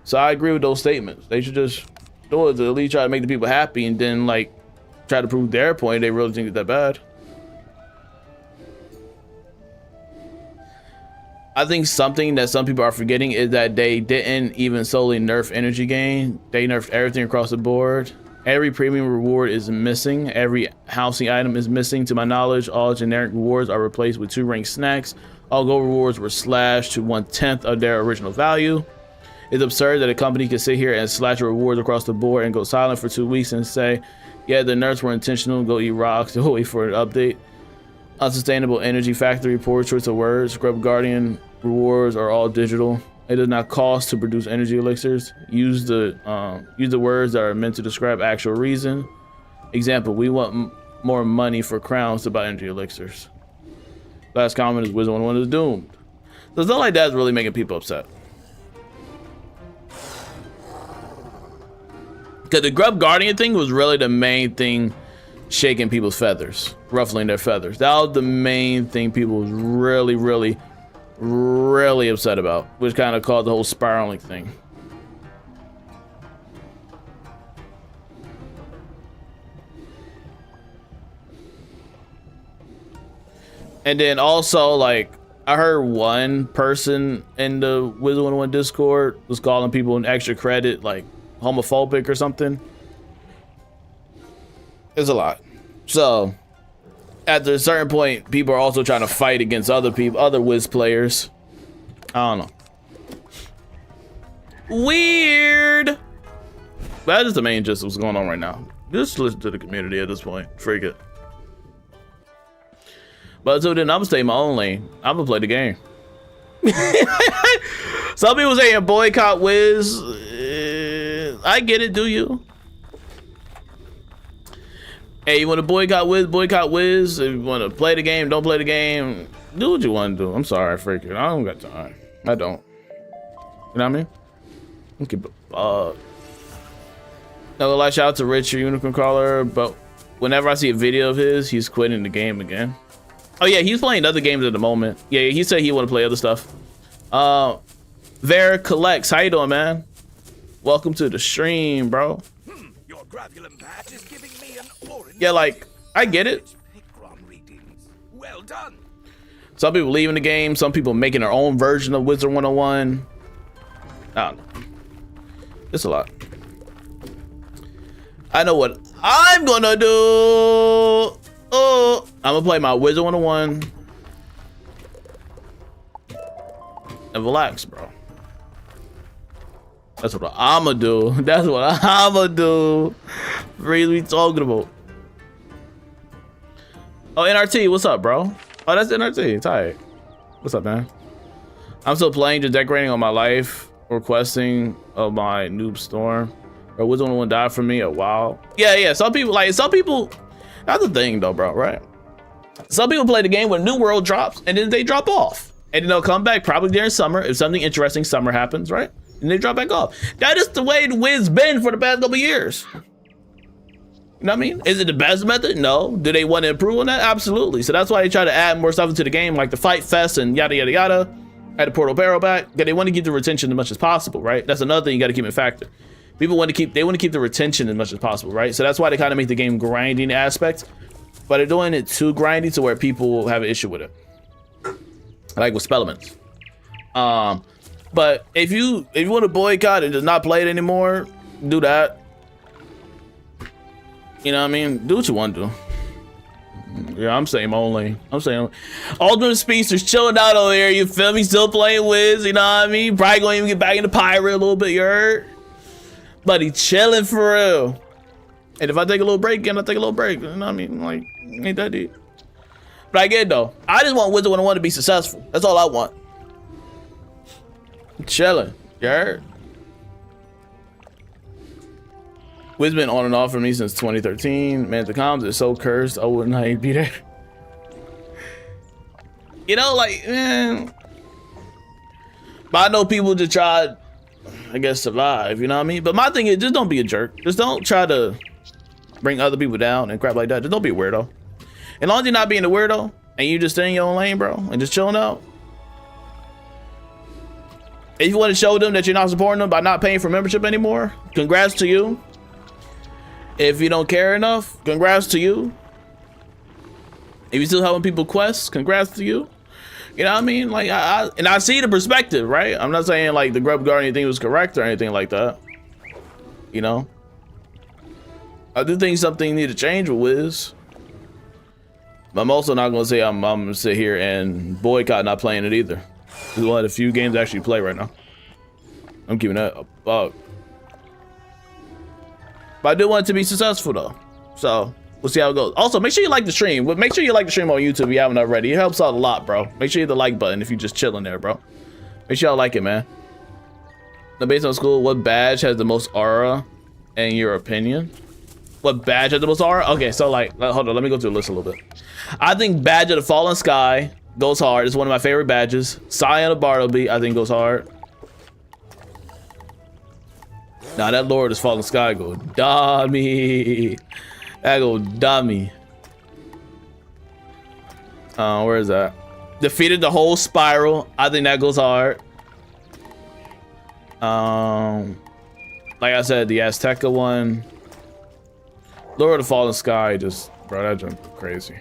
So I agree with those statements. They should just do it to at least try to make the people happy, and then like try to prove their point. They really think it's that bad. I think something that some people are forgetting is that they didn't even solely nerf energy gain. They nerfed everything across the board. Every premium reward is missing. Every housing item is missing. To my knowledge, all generic rewards are replaced with 2 ranked snacks. All gold rewards were slashed to 1/10 of their original value. It's absurd that a company can sit here and slash rewards across the board and go silent for 2 weeks and say, yeah, the nerfs were intentional, go eat rocks, and wait for an update. Unsustainable energy factory, poor choice of words. Scrub Guardian rewards are all digital. It does not cost to produce energy elixirs. Use the words that are meant to describe actual reason. Example, we want more money for crowns to buy energy elixirs. Last comment is Wizard101 is doomed. So stuff like that is really making people upset. Because the Grub Guardian thing was really the main thing shaking people's feathers, ruffling their feathers. That was the main thing people was really upset about, which kind of caused the whole spiraling thing. And then also, like, I heard one person in the Wizard101 Discord was calling people an extra credit, like homophobic or something. It's a lot. So at a certain point, people are also trying to fight against other people, other Wiz players. I don't know. Weird. That is the main gist of what's going on right now. Just listen to the community at this point. Freak it. But so then I'm gonna stay in my own lane. I'm gonna play the game. Some people saying boycott Wiz. I get it, do you? Hey, you want to boycott Wiz? Boycott Wiz. If you want to play the game, don't play the game. Do what you want to do. I'm sorry, freak it. I don't got time. I don't. You know what I mean? Keep it. No, like shout out to Richard Unicorn Caller, but whenever I see a video of his, he's quitting the game again. Oh yeah, he's playing other games at the moment. Yeah, he said he want to play other stuff. Ver Collects, how you doing, man? Welcome to the stream, bro. Your gravulum patch is giving me an orange. Yeah, like, I get it. Well done. Some people leaving the game, some people making their own version of Wizard101. I don't know. It's a lot. I know what I'm gonna do. Oh, I'm gonna play my Wizard101 and relax, bro. That's what I'ma do. That's what I'ma do. Really talking about. Oh, NRT, what's up, bro? Oh, that's NRT. Tight. What's up, man? I'm still playing, just decorating on my life, requesting of my noob storm. Or Wizard101 died for me a while. Yeah. Some people, that's the thing though, bro, right? Some people play the game when New World drops and then they drop off. And then they'll come back probably during summer if something interesting summer happens, right? And they drop back off. That is the way the Wiz been for the past couple years. You know what I mean? Is it the best method? No. Do they want to improve on that? Absolutely. So that's why they try to add more stuff into the game, like the Fight Fest and yada yada yada. Add the Portal Barrel back. Yeah, they want to keep the retention as much as possible, right? That's another thing you got to keep in factor. People want to keep the retention as much as possible, right? So that's why they kind of make the game grinding aspect, but they're doing it too grindy to where people will have an issue with it. Like with Spellements. But if you want to boycott and just not play it anymore, do that. You know what I mean? Do what you want to do. Yeah, I'm saying only. UltimateSpeedster's chilling out over here, you feel me? Still playing Wiz, you know what I mean? Probably gonna even get back into Pirate a little bit, you heard? But he chilling for real. And if I take a little break again, I'll take a little break. You know what I mean? Like, ain't that deep. But I get it though. I just want Wizard101 to be successful. That's all I want. Chilling. You heard? Wiz been on and off for me since 2013. Man, the comms is so cursed. I wouldn't be there. You know, like, man. But I know people just try, I guess, survive. You know what I mean? But my thing is, just don't be a jerk. Just don't try to bring other people down and crap like that. Just don't be a weirdo. As long as you're not being a weirdo and you just stay in your own lane, bro, and just chilling out. If you want to show them that you're not supporting them by not paying for membership anymore, congrats to you. If you don't care enough, congrats to you. If you're still helping people quest, congrats to you. You know what I mean? Like, I see the perspective, right? I'm not saying like the Grub Guardian thing was correct or anything like that. You know? I do think something need to change with Wiz. But I'm also not gonna say I'm gonna sit here and boycott not playing it either. It's one of the few games I actually play right now. I'm keeping that a bug. But I do want it to be successful though. So we'll see how it goes. Also, make sure you like the stream. Make sure you like the stream on YouTube if you haven't already. It helps out a lot, bro. Make sure you hit the like button if you're just chilling there, bro. Make sure y'all like it, man. Now, based on school, what badge has the most aura in your opinion? What badge has the most aura? Okay, so like, hold on, let me go through the list a little bit. I think Badge of the Fallen Sky goes hard. It's one of my favorite badges. Scion of Bartleby, I think goes hard. Nah, that Lord is Fallen Sky go dummy. That go dummy. Where is that? Defeated the whole spiral. I think that goes hard. Like I said, the Azteca one. Lord of the Fallen Sky, just bro, that jump crazy.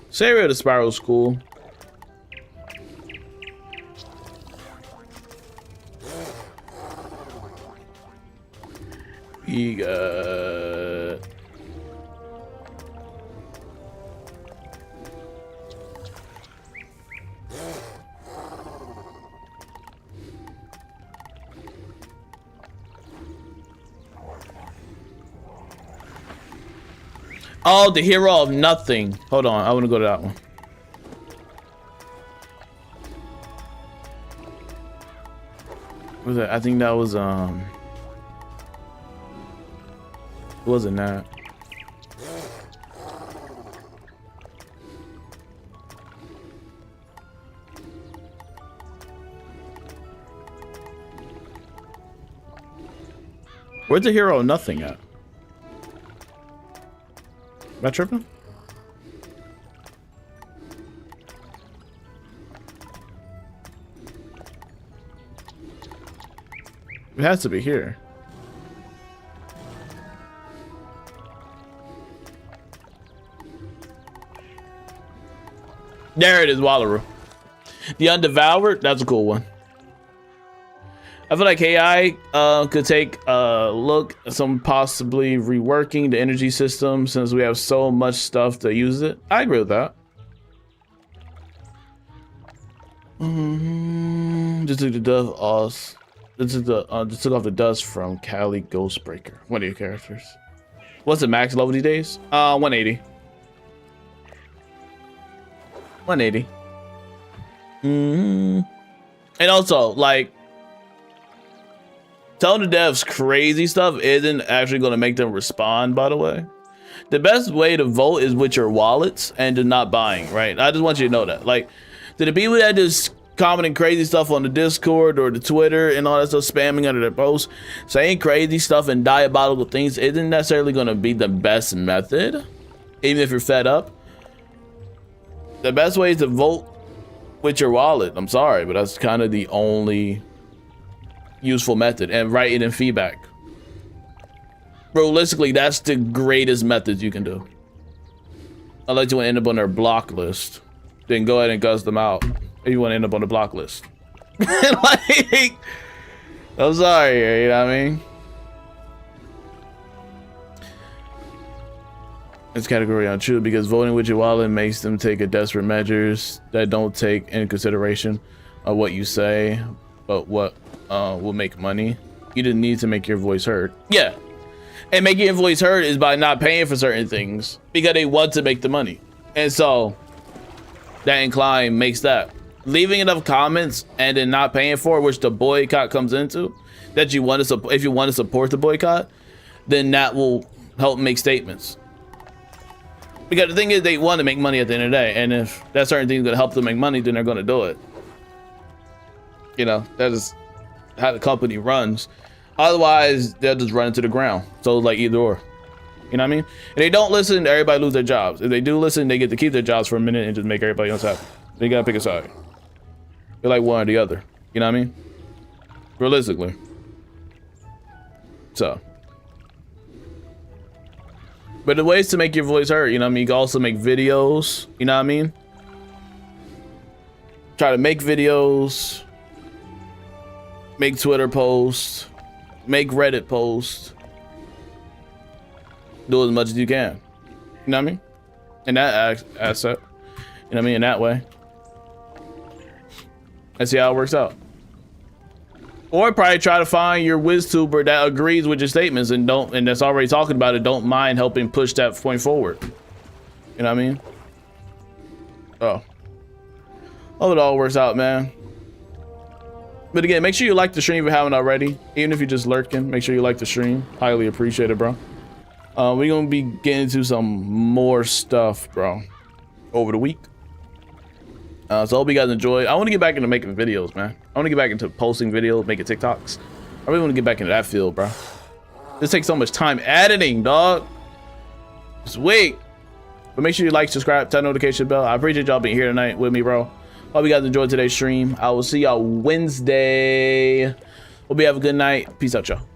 Savior of the Spiral's cool. We got oh, the Hero of Nothing. Hold on, I want to go to that one. What was that? I think that was wasn't that? Where's the Hero of Nothing at? Am I tripping? It has to be here. There it is, Wallaru. The Undevoured, that's a cool one. I feel like AI could take a look at some possibly reworking the energy system since we have so much stuff to use it. I agree with that. Just took the dust off. Just took off the dust from Cali Ghostbreaker. One of your characters. What's the max level these days? 180. 180. And also, like, telling the devs crazy stuff isn't actually going to make them respond, by the way. The best way to vote is with your wallets and to not buying, right? I just want you to know that. Like, to the people that just commenting crazy stuff on the Discord or the Twitter and all that stuff, spamming under their posts, saying crazy stuff and diabolical things isn't necessarily going to be the best method, even if you're fed up. The best way is to vote with your wallet. I'm sorry, but that's kind of the only useful method, and write it in feedback. Realistically, that's the greatest method you can do. Unless you want to end up on their block list, then go ahead and guzz them out. If you want to end up on the block list. Like, I'm sorry, you know what I mean? This category untrue because voting with your wallet makes them take a desperate measures that don't take into consideration of what you say, but what will make money. You didn't need to make your voice heard. Yeah, and making your voice heard is by not paying for certain things because they want to make the money, and so that incline makes that. Leaving enough comments and then not paying for it, which the boycott comes into, that you want to if you want to support the boycott, then that will help make statements. Because the thing is, they want to make money at the end of the day, and if that certain thing is going to help them make money, then they're going to do it. You know, that is how the company runs. Otherwise, they'll just run into the ground. So like either or. You know what I mean? If they don't listen, everybody lose their jobs. If they do listen, they get to keep their jobs for a minute and just make everybody else happy. They gotta pick a side. They're like one or the other. You know what I mean? Realistically. So. But the ways to make your voice heard, you know what I mean? You can also make videos, you know what I mean? Try to make videos, make Twitter posts, make Reddit posts. Do as much as you can. You know what I mean? In that asset. You know what I mean? In that way. And see how it works out. Or probably try to find your WizTuber that agrees with your statements and that's already talking about it, don't mind helping push that point forward. You know what I mean? Oh. Hope it all works out, man. But again, make sure you like the stream if you haven't already. Even if you're just lurking, make sure you like the stream. Highly appreciate it, bro. We're gonna be getting into some more stuff, bro, over the week. So I hope you guys enjoy. I want to get back into making videos, man. I want to get back into posting videos, making TikToks. I really want to get back into that field, bro. This takes so much time editing, dog. Just wait. But make sure you like, subscribe, turn notification bell. I appreciate y'all being here tonight with me, bro. Hope you guys enjoyed today's stream. I will see y'all Wednesday. Hope you have a good night. Peace out, y'all.